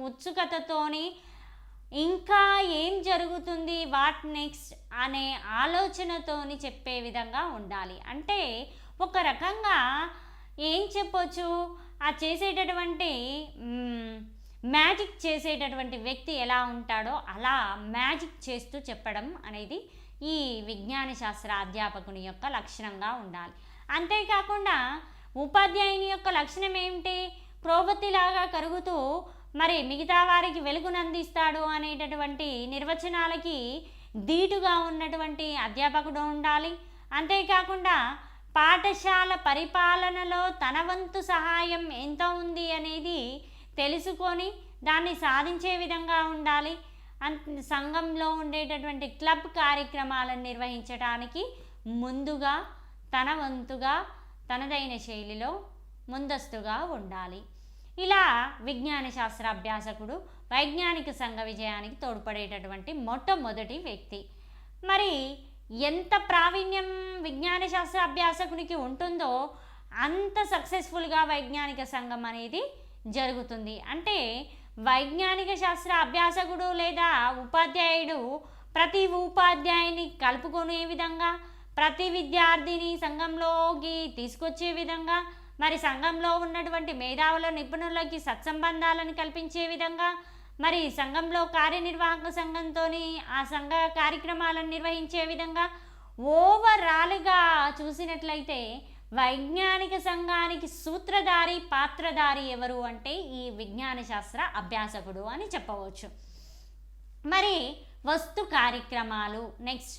ఉత్సుకతతోని ఇంకా ఏం జరుగుతుంది, వాట్ నెక్స్ట్ అనే ఆలోచనతోని చెప్పే విధంగా ఉండాలి. అంటే ఒక రకంగా ఏం చెప్పొచ్చు, ఆ చేసేటటువంటి మ్యాజిక్ చేసేటటువంటి వ్యక్తి ఎలా ఉంటాడో అలా మ్యాజిక్ చేస్తూ చెప్పడం అనేది ఈ విజ్ఞాన శాస్త్ర అధ్యాపకుని యొక్క లక్షణంగా ఉండాలి. అంతేకాకుండా ఉపాధ్యాయుని యొక్క లక్షణం ఏమిటి, క్రోబత్తిలాగా కరుగుతూ మరి మిగతా వారికి వెలుగునందిస్తాడు అనేటటువంటి నిర్వచనాలకి ధీటుగా ఉన్నటువంటి అధ్యాపకుడు ఉండాలి. అంతేకాకుండా పాఠశాల పరిపాలనలో తన వంతు సహాయం ఎంత ఉంది అనేది తెలుసుకొని దాన్ని సాధించే విధంగా ఉండాలి. సంఘంలో ఉండేటటువంటి క్లబ్ కార్యక్రమాలను నిర్వహించడానికి ముందుగా తన వంతుగా తనదైన శైలిలో ముందస్తుగా ఉండాలి. ఇలా విజ్ఞాన శాస్త్ర అభ్యాసకుడు వైజ్ఞానిక సంఘ విజయానికి తోడ్పడేటటువంటి మొట్టమొదటి వ్యక్తి. మరి ఎంత ప్రావీణ్యం విజ్ఞాన శాస్త్ర అభ్యాసకునికి ఉంటుందో అంత సక్సెస్ఫుల్గా వైజ్ఞానిక సంఘం అనేది జరుగుతుంది. అంటే వైజ్ఞానిక శాస్త్ర అభ్యాసకుడు లేదా ఉపాధ్యాయుడు ప్రతి ఉపాధ్యాయుని కలుపుకునే విధంగా, ప్రతి విద్యార్థిని సంఘంలోకి తీసుకొచ్చే విధంగా, మరి సంఘంలో ఉన్నటువంటి మేధావుల నిపుణులకి సత్సంబంధాలను కల్పించే విధంగా, మరి సంఘంలో కార్యనిర్వాహక సంఘంతో ఆ సంఘ కార్యక్రమాలను నిర్వహించే విధంగా ఓవరాల్గా చూసినట్లయితే వైజ్ఞానిక సంఘానికి సూత్రధారి పాత్రధారి ఎవరు అంటే ఈ విజ్ఞాన శాస్త్ర అభ్యాసకుడు అని చెప్పవచ్చు. మరి వస్తు కార్యక్రమాలు నెక్స్ట్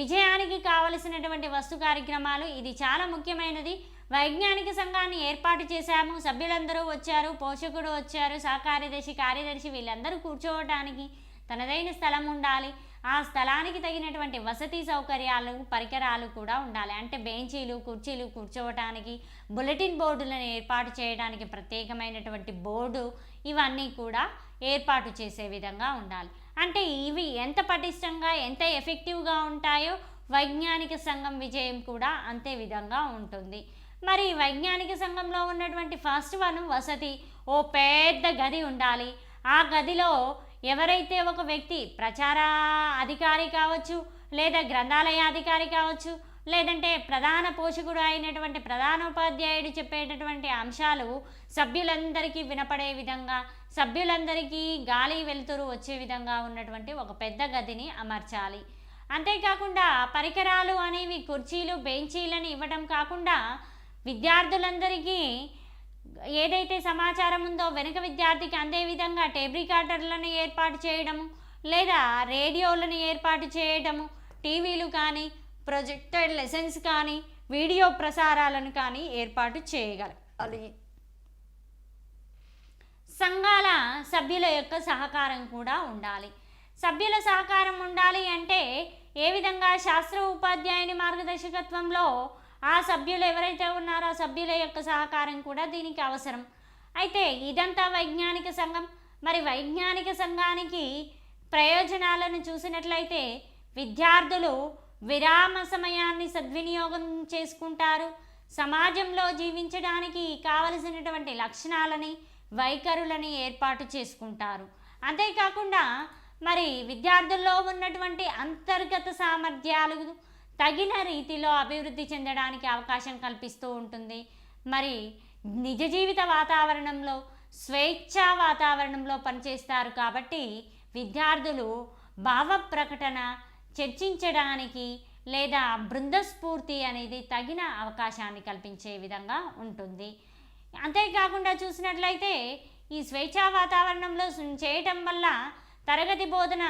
విజయానికి కావలసినటువంటి వస్తు కార్యక్రమాలు, ఇది చాలా ముఖ్యమైనది. వైజ్ఞానిక సంఘాన్ని ఏర్పాటు చేశాము, సభ్యులందరూ వచ్చారు, పోషకుడు వచ్చారు, సహకార్యదర్శి, కార్యదర్శి వీళ్ళందరూ కూర్చోవడానికి తనదైన స్థలం ఉండాలి. ఆ స్థలానికి తగినటువంటి వసతి సౌకర్యాలు పరికరాలు కూడా ఉండాలి. అంటే బెంచీలు కుర్చీలు కూర్చోవటానికి, బులెటిన్ బోర్డులను ఏర్పాటు చేయడానికి ప్రత్యేకమైనటువంటి బోర్డు, ఇవన్నీ కూడా ఏర్పాటు చేసే విధంగా ఉండాలి. అంటే ఇవి ఎంత పటిష్టంగా ఎంత ఎఫెక్టివ్గా ఉంటాయో వైజ్ఞానిక సంఘం విజయం కూడా అంతే విధంగా ఉంటుంది. మరి వైజ్ఞానిక సంఘంలో ఉన్నటువంటి ఫస్ట్ వన్ వసతి. ఓ పెద్ద గది ఉండాలి. ఆ గదిలో ఎవరైతే ఒక వ్యక్తి ప్రచార అధికారి కావచ్చు, లేదా గ్రంథాలయ అధికారి కావచ్చు, లేదంటే ప్రధాన పోషకుడు అయినటువంటి ప్రధానోపాధ్యాయుడు చెప్పేటటువంటి అంశాలు సభ్యులందరికీ వినపడే విధంగా, సభ్యులందరికీ గాలి వెలుతురు వచ్చే విధంగా ఉన్నటువంటి ఒక పెద్ద గదిని అమర్చాలి. అంతేకాకుండా పరికరాలు అనేవి కుర్చీలు బెంచీలను ఇవ్వడం కాకుండా విద్యార్థులందరికీ ఏదైతే సమాచారం ఉందో వెనుక విద్యార్థికి అందే విధంగా టేప్ రికార్డర్లను ఏర్పాటు చేయడము, లేదా రేడియోలను ఏర్పాటు చేయడము, టీవీలు కానీ ప్రొజెక్టెడ్ లెసన్స్ కానీ వీడియో ప్రసారాలను కానీ ఏర్పాటు చేయగలగాలి. సంఘాల సభ్యుల యొక్క సహకారం కూడా ఉండాలి. సభ్యుల సహకారం ఉండాలి అంటే ఏ విధంగా, శాస్త్ర ఉపాధ్యాయుని మార్గదర్శకత్వంలో ఆ సభ్యులు ఎవరైతే ఉన్నారో ఆ సభ్యుల యొక్క సహకారం కూడా దీనికి అవసరం. అయితే ఇదంతా వైజ్ఞానిక సంఘం. మరి వైజ్ఞానిక సంఘానికి ప్రయోజనాలను చూసినట్లయితే విద్యార్థులు విరామ సమయాన్ని సద్వినియోగం చేసుకుంటారు, సమాజంలో జీవించడానికి కావలసినటువంటి లక్షణాలని వైఖరులని ఏర్పాటు చేసుకుంటారు. అంతేకాకుండా మరి విద్యార్థుల్లో ఉన్నటువంటి అంతర్గత సామర్థ్యాలు తగిన రీతిలో అభివృద్ధి చెందడానికి అవకాశం కల్పిస్తూ ఉంటుంది. మరి నిజ జీవిత వాతావరణంలో స్వేచ్ఛా వాతావరణంలో పనిచేస్తారు కాబట్టి విద్యార్థులు భావ ప్రకటన చర్చించడానికి లేదా బృందస్ఫూర్తి అనేది తగిన అవకాశాన్ని కల్పించే విధంగా ఉంటుంది. అంతేకాకుండా చూసినట్లయితే ఈ స్వేచ్ఛా వాతావరణంలో చేయటం వల్ల తరగతి బోధన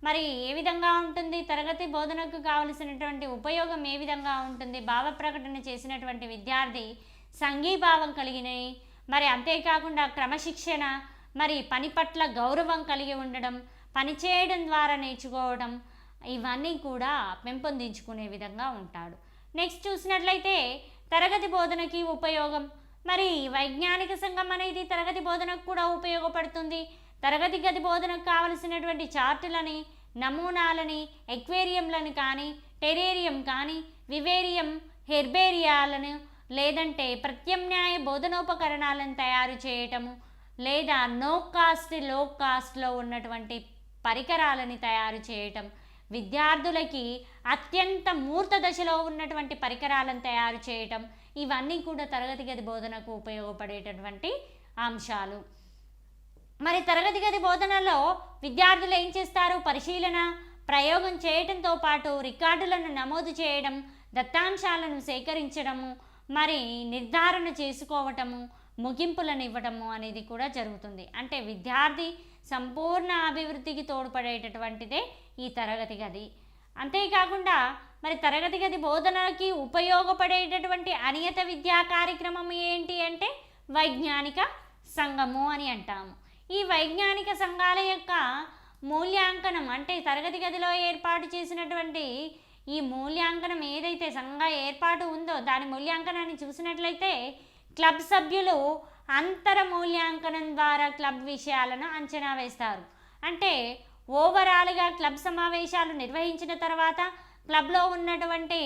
మరి ఏ విధంగా ఉంటుంది, తరగతి బోధనకు కావలసినటువంటి ఉపయోగం ఏ విధంగా ఉంటుంది, భావ ప్రకటన చేసినటువంటి విద్యార్థి సంఘీభావం కలిగినవి, మరి అంతేకాకుండా క్రమశిక్షణ, మరి పని పట్ల గౌరవం కలిగి ఉండడం, పని చేయడం ద్వారా నేర్చుకోవడం, ఇవన్నీ కూడా పెంపొందించుకునే విధంగా ఉంటాడు. నెక్స్ట్ చూసినట్లయితే తరగతి బోధనకి ఉపయోగం. మరి వైజ్ఞానిక సంఘం అనేది తరగతి బోధనకు కూడా ఉపయోగపడుతుంది. తరగతి గది బోధనకు కావలసినటువంటి చార్టులని, నమూనాలని, ఎక్వేరియంలను కానీ, టెరేరియం కానీ, వివేరియం, హెర్బేరియాలను, లేదంటే ప్రత్యామ్నాయ బోధనోపకరణాలను తయారు చేయటము, లేదా నో కాస్ట్ లో కాస్ట్లో ఉన్నటువంటి పరికరాలని తయారు చేయటం, విద్యార్థులకి అత్యంత మూర్త దశలో ఉన్నటువంటి పరికరాలను తయారు చేయటం, ఇవన్నీ కూడా తరగతి గది బోధనకు ఉపయోగపడేటటువంటి అంశాలు. మరి తరగతి గది బోధనలో విద్యార్థులు ఏం చేస్తారు? పరిశీలన, ప్రయోగం చేయడంతో పాటు రికార్డులను నమోదు చేయడం, దత్తాంశాలను సేకరించడము, మరి నిర్ధారణ చేసుకోవటము, ముగింపులను ఇవ్వటము అనేది కూడా జరుగుతుంది. అంటే విద్యార్థి సంపూర్ణ అభివృద్ధికి తోడ్పడేటటువంటిదే ఈ తరగతి గది. అంతేకాకుండా మరి తరగతి గది బోధనకి ఉపయోగపడేటటువంటి అనియత విద్యా కార్యక్రమం ఏంటి అంటే వైజ్ఞానిక సంఘము అని అంటాము. ఈ వైజ్ఞానిక సంఘాల యొక్క మూల్యాంకనం అంటే తరగతి గదిలో ఏర్పాటు చేసినటువంటి ఈ మూల్యాంకనం ఏదైతే సంఘ ఏర్పాటు ఉందో దాని మూల్యాంకనాన్ని చూసినట్లయితే క్లబ్ సభ్యులు అంతర మూల్యాంకనం ద్వారా క్లబ్ విషయాలను అంచనా వేస్తారు. అంటే ఓవరాల్గా క్లబ్ సమావేశాలు నిర్వహించిన తర్వాత క్లబ్లో ఉన్నటువంటి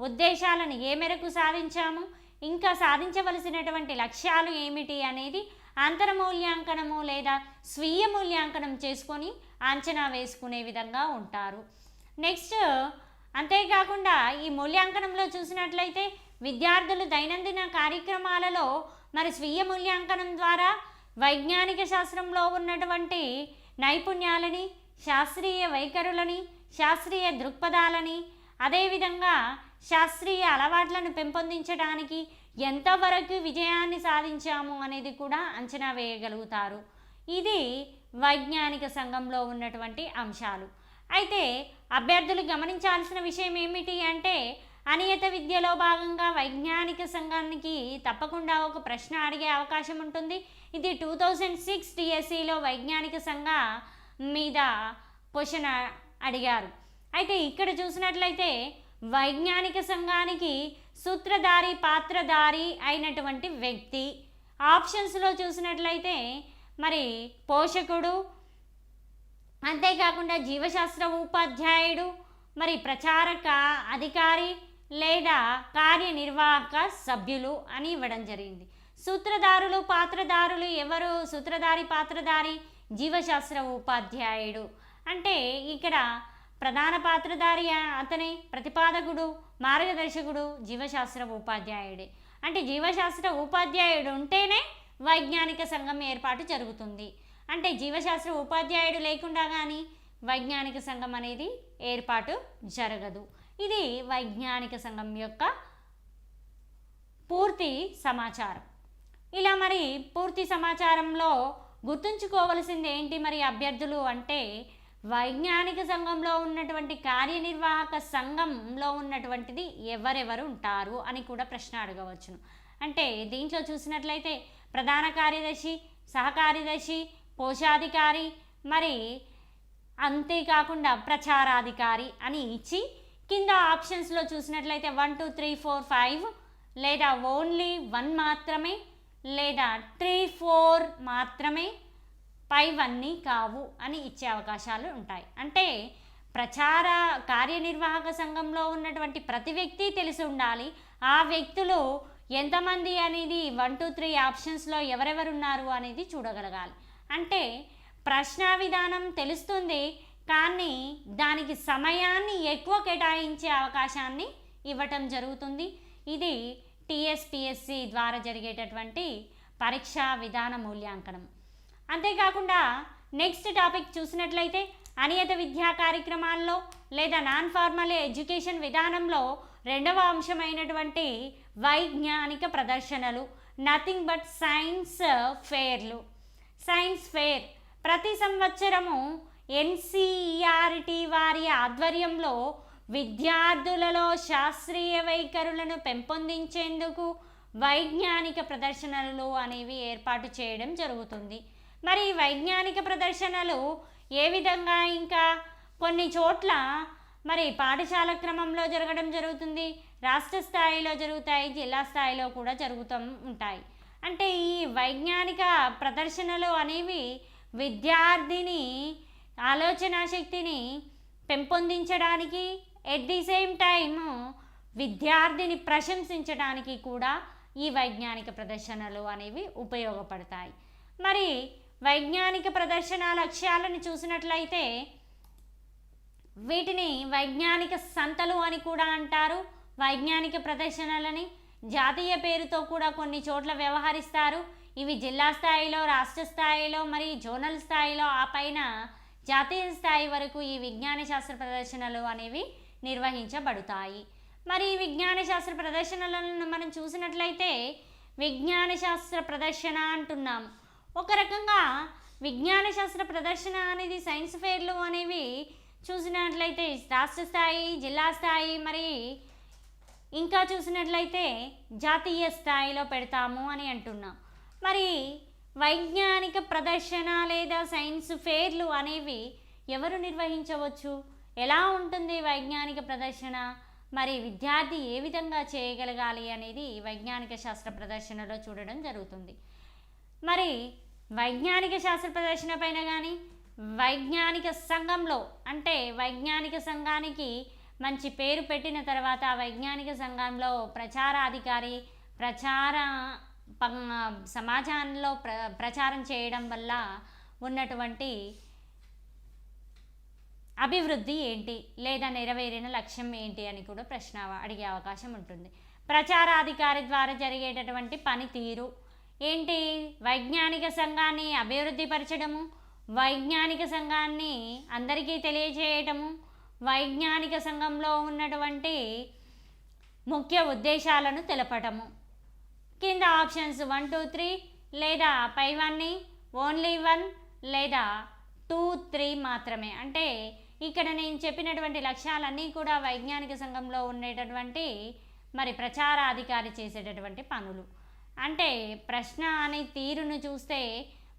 ఉద్దేశాలను ఏ మేరకు సాధించాము, ఇంకా సాధించవలసినటువంటి లక్ష్యాలు ఏమిటి అనేది అంతర మూల్యాంకనము లేదా స్వీయ మూల్యాంకనం చేసుకొని అంచనా వేసుకునే విధంగా ఉంటారు. నెక్స్ట్ అంతేకాకుండా ఈ మూల్యాంకనంలో చూసినట్లయితే విద్యార్థులు దైనందిన కార్యక్రమాలలో మరి స్వీయ మూల్యాంకనం ద్వారా వైజ్ఞానిక శాస్త్రంలో ఉన్నటువంటి నైపుణ్యాలని, శాస్త్రీయ వైఖరులని, శాస్త్రీయ దృక్పథాలని, అదేవిధంగా శాస్త్రీయ అలవాట్లను పెంపొందించడానికి ఎంతవరకు విజయాన్ని సాధించాము అనేది కూడా అంచనా వేయగలుగుతారు. ఇది వైజ్ఞానిక సంఘంలో ఉన్నటువంటి అంశాలు. అయితే అభ్యర్థులు గమనించాల్సిన విషయం ఏమిటి అంటే అనియత విద్యలో భాగంగా వైజ్ఞానిక సంఘానికి తప్పకుండా ఒక ప్రశ్న అడిగే అవకాశం ఉంటుంది. ఇది 2006 డిఎస్సిలో వైజ్ఞానిక సంఘ మీద క్వశ్చన్ అడిగారు. అయితే ఇక్కడ చూసినట్లయితే వైజ్ఞానిక సంఘానికి సూత్రధారి, పాత్రధారి అయినటువంటి వ్యక్తి. ఆప్షన్స్లో చూసినట్లయితే మరి పోషకుడు, అంతేకాకుండా జీవశాస్త్ర ఉపాధ్యాయుడు, మరి ప్రచారక అధికారి లేదా కార్యనిర్వాహక సభ్యులు అని ఇవ్వడం జరిగింది. సూత్రధారులు, పాత్రధారులు ఎవరు? సూత్రధారి, పాత్రధారి జీవశాస్త్ర ఉపాధ్యాయుడు. అంటే ఇక్కడ ప్రధాన పాత్రధారి అతనే, ప్రతిపాదకుడు, మార్గదర్శకుడు జీవశాస్త్ర ఉపాధ్యాయుడే. అంటే జీవశాస్త్ర ఉపాధ్యాయుడు ఉంటేనే వైజ్ఞానిక సంఘం ఏర్పాటు జరుగుతుంది. అంటే జీవశాస్త్ర ఉపాధ్యాయుడు లేకుండా కానీ వైజ్ఞానిక సంఘం అనేది ఏర్పాటు జరగదు. ఇది వైజ్ఞానిక సంఘం యొక్క పూర్తి సమాచారం. ఇలా మరి పూర్తి సమాచారంలో గుర్తుంచుకోవలసింది ఏంటి మరి అభ్యర్థులు అంటే వైజ్ఞానిక సంఘంలో ఉన్నటువంటి కార్యనిర్వాహక సంఘంలో ఉన్నటువంటిది ఎవరెవరు ఉంటారు అని కూడా ప్రశ్న అడగవచ్చును. అంటే దీంట్లో చూసినట్లయితే ప్రధాన కార్యదర్శి, సహకార్యదర్శి, కోశాధికారి, మరి అంతేకాకుండా ప్రచారాధికారి అని ఇచ్చి కింద ఆప్షన్స్లో చూసినట్లయితే 1 2 3 4 5 లేదా ఓన్లీ 1 మాత్రమే లేదా 3 4 మాత్రమే, పైవన్నీ కావు అని ఇచ్చే అవకాశాలు ఉంటాయి. అంటే ప్రచార కార్యనిర్వాహక సంఘంలో ఉన్నటువంటి ప్రతి వ్యక్తి తెలిసి ఉండాలి. ఆ వ్యక్తులు ఎంతమంది అనేది 1 2 3 ఆప్షన్స్లో ఎవరెవరు ఉన్నారు అనేది చూడగలగాలి. అంటే ప్రశ్న విధానం తెలుస్తుంది కానీ దానికి సమయాన్ని ఎక్కువ కేటాయించే అవకాశాన్ని ఇవ్వటం జరుగుతుంది. ఇది టీఎస్పిఎస్సి ద్వారా జరిగేటటువంటి పరీక్షా విధాన మూల్యాంకనం. అంతేకాకుండా నెక్స్ట్ టాపిక్ చూసినట్లయితే అనియత విద్యా కార్యక్రమాల్లో లేదా నాన్ ఫార్మల్ ఎడ్యుకేషన్ విధానంలో రెండవ అంశమైనటువంటి వైజ్ఞానిక ప్రదర్శనలు, నథింగ్ బట్ సైన్స్ ఫేర్లు. సైన్స్ ఫేర్ ప్రతి సంవత్సరము ఎన్సిఈఆర్టీ వారి ఆధ్వర్యంలో విద్యార్థులలో శాస్త్రీయ వైఖరులను పెంపొందించేందుకు వైజ్ఞానిక ప్రదర్శనలు అనేవి ఏర్పాటు చేయడం జరుగుతుంది. మరి వైజ్ఞానిక ప్రదర్శనలు ఏ విధంగా ఇంకా కొన్ని చోట్ల మరి పాఠశాల క్రమంలో జరగడం జరుగుతుంది, రాష్ట్ర స్థాయిలో జరుగుతాయి, జిల్లా స్థాయిలో కూడా జరుగుతూ ఉంటాయి. అంటే ఈ వైజ్ఞానిక ప్రదర్శనలు అనేవి విద్యార్థిని ఆలోచన శక్తిని పెంపొందించడానికి ఎట్ ది సేమ్ టైమ్ విద్యార్థిని ప్రశంసించడానికి కూడా ఈ వైజ్ఞానిక ప్రదర్శనలు అనేవి ఉపయోగపడతాయి. మరి వైజ్ఞానిక ప్రదర్శన లక్ష్యాలను చూసినట్లయితే వీటిని వైజ్ఞానిక సంతలు అని కూడా అంటారు. వైజ్ఞానిక ప్రదర్శనలని జాతీయ పేరుతో కూడా కొన్ని చోట్ల వ్యవహరిస్తారు. ఇవి జిల్లా స్థాయిలో, రాష్ట్ర స్థాయిలో, మరి జోనల్ స్థాయిలో, ఆ పైన జాతీయ స్థాయి వరకు ఈ విజ్ఞాన శాస్త్ర ప్రదర్శనలు అనేవి నిర్వహించబడతాయి. మరి ఈ విజ్ఞాన శాస్త్ర ప్రదర్శనలను మనం చూసినట్లయితే విజ్ఞాన శాస్త్ర ప్రదర్శన అంటున్నాం. ఒక రకంగా విజ్ఞాన శాస్త్ర ప్రదర్శన అనేది సైన్స్ ఫెయిర్లు అనేవి చూసినట్లయితే రాష్ట్ర స్థాయి, జిల్లా స్థాయి, మరి ఇంకా చూసినట్లయితే జాతీయ స్థాయిలో పెడతాము అని అంటున్నాం. మరి వైజ్ఞానిక ప్రదర్శన లేదా సైన్స్ ఫెయిర్లు అనేవి ఎవరు నిర్వహించవచ్చు, ఎలా ఉంటుంది వైజ్ఞానిక ప్రదర్శన, మరి విద్యార్థి ఏ విధంగా చేయగలగాలి అనేది వైజ్ఞానిక శాస్త్ర ప్రదర్శనలో చూడడం జరుగుతుంది. మరి వైజ్ఞానిక శాస్త్ర ప్రదర్శన పైన కానీ వైజ్ఞానిక సంఘంలో, అంటే వైజ్ఞానిక సంఘానికి మంచి పేరు పెట్టిన తర్వాత వైజ్ఞానిక సంఘంలో ప్రచారాధికారి సమాజంలో ప్రచారం చేయడం వల్ల ఉన్నటువంటి అభివృద్ధి ఏంటి లేదా నెరవేరిన లక్ష్యం ఏంటి అని కూడా ప్రశ్న అడిగే అవకాశం ఉంటుంది. ప్రచారాధికారి ద్వారా జరిగేటటువంటి పనితీరు ఏంటి, వైజ్ఞానిక సంఘాన్ని అభివృద్ధి పరచడము, వైజ్ఞానిక సంఘాన్ని అందరికీ తెలియజేయటము, వైజ్ఞానిక సంఘంలో ఉన్నటువంటి ముఖ్య ఉద్దేశాలను తెలపటము. కింద ఆప్షన్స్ 1, 2, 3 లేదా పైవన్నీ ఓన్లీ 1 లేదా 2, 3 మాత్రమే. అంటే ఇక్కడ నేను చెప్పినటువంటి లక్ష్యాలన్నీ కూడా వైజ్ఞానిక సంఘంలో ఉండేటటువంటి మరి ప్రచారాధికారి చేసేటటువంటి పనులు. అంటే ప్రశ్న అనే తీరును చూస్తే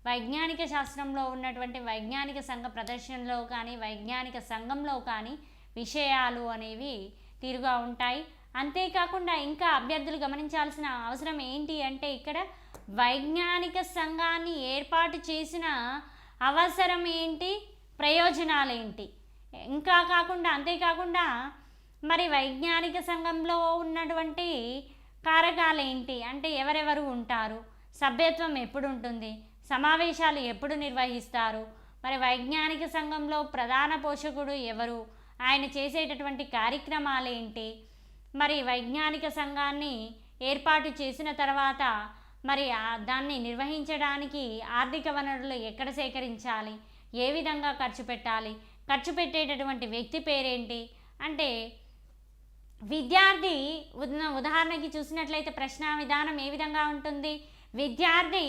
వైజ్ఞానిక శాస్త్రంలో ఉన్నటువంటి వైజ్ఞానిక సంఘ ప్రదర్శనలో కానీ వైజ్ఞానిక సంఘంలో కానీ విషయాలు అనేవి తీరుగా ఉంటాయి. అంతేకాకుండా ఇంకా అభ్యర్థులు గమనించాల్సిన అవసరం ఏంటి అంటే ఇక్కడ వైజ్ఞానిక సంఘాన్ని ఏర్పాటు చేసిన అవసరం ఏంటి, ప్రయోజనాలు ఏంటి, ఇంకా కాకుండా అంతేకాకుండా మరి వైజ్ఞానిక సంఘంలో ఉన్నటువంటి కారకాలు ఏంటి, అంటే ఎవరెవరు ఉంటారు, సభ్యత్వం ఎప్పుడు ఉంటుంది, సమావేశాలు ఎప్పుడు నిర్వహిస్తారు, మరి వైజ్ఞానిక సంఘంలో ప్రధాన పోషకుడు ఎవరు, ఆయన చేసేటటువంటి కార్యక్రమాలు ఏంటి, మరి వైజ్ఞానిక సంఘాన్ని ఏర్పాటు చేసిన తర్వాత మరి దాన్ని నిర్వహించడానికి ఆర్థిక వనరులు ఎక్కడ సేకరించాలి, ఏ విధంగా ఖర్చు పెట్టాలి, ఖర్చు పెట్టేటటువంటి వ్యక్తి పేరేంటి, అంటే విద్యార్థి ఉదాహరణకి చూసినట్లయితే ప్రశ్న విధానం ఏ విధంగా ఉంటుంది, విద్యార్థి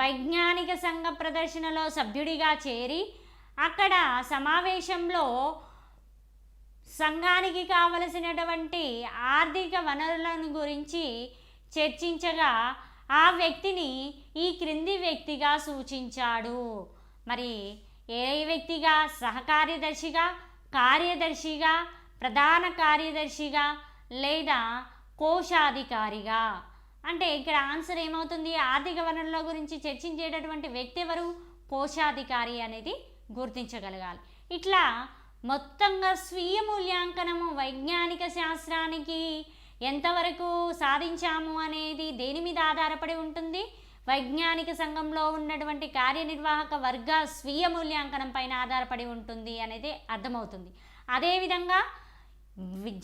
వైజ్ఞానిక సంఘ ప్రదర్శనలో సభ్యుడిగా చేరి అక్కడ సమావేశంలో సంఘానికి కావలసినటువంటి ఆర్థిక వనరులను గురించి చర్చించగా ఆ వ్యక్తిని ఈ క్రింది వ్యక్తిగా సూచించాడు. మరి ఏ వ్యక్తిగా, సహకార్యదర్శిగా, కార్యదర్శిగా, ప్రధాన కార్యదర్శిగా లేదా కోశాధికారిగా. అంటే ఇక్కడ ఆన్సర్ ఏమవుతుంది, ఆర్థిక వనరుల గురించి చర్చించేటటువంటి వ్యక్తి ఎవరు, కోశాధికారి అనేది గుర్తించగలగాలి. ఇట్లా మొత్తంగా స్వీయ మూల్యాంకనము వైజ్ఞానిక శాస్త్రానికి ఎంతవరకు సాధించాము అనేది దేని మీద ఆధారపడి ఉంటుంది, వైజ్ఞానిక సంఘంలో ఉన్నటువంటి కార్యనిర్వాహక వర్గ స్వీయ మూల్యాంకనం పైన ఆధారపడి ఉంటుంది అనేది అర్థమవుతుంది. అదేవిధంగా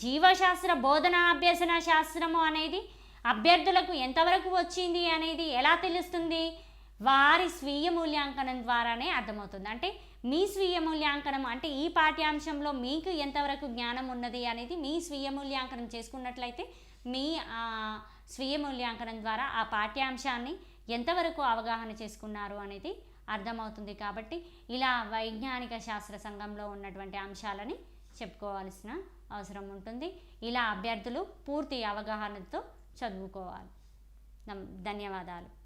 జీవశాస్త్ర బోధన అభ్యసన శాస్త్రము అనేది అభ్యర్థులకు ఎంతవరకు వచ్చింది అనేది ఎలా తెలుస్తుంది, వారి స్వీయ మూల్యాంకనం ద్వారానే అర్థమవుతుంది. అంటే మీ స్వీయ మూల్యాంకనం అంటే ఈ పాఠ్యాంశంలో మీకు ఎంతవరకు జ్ఞానం ఉన్నది అనేది మీ స్వీయ మూల్యాంకనం చేసుకున్నట్లయితే మీ స్వీయ మూల్యాంకనం ద్వారా ఆ పాఠ్యాంశాన్ని ఎంతవరకు అవగాహన చేసుకున్నారు అనేది అర్థమవుతుంది. కాబట్టి ఇలా వైజ్ఞానిక శాస్త్ర సంఘంలో ఉన్నటువంటి అంశాలని చెప్పుకోవాల్సిన అవసరం ఉంటుంది. ఇలా అభ్యర్థులు పూర్తి అవగాహనతో చదువుకోవాలి. ధన్యవాదాలు.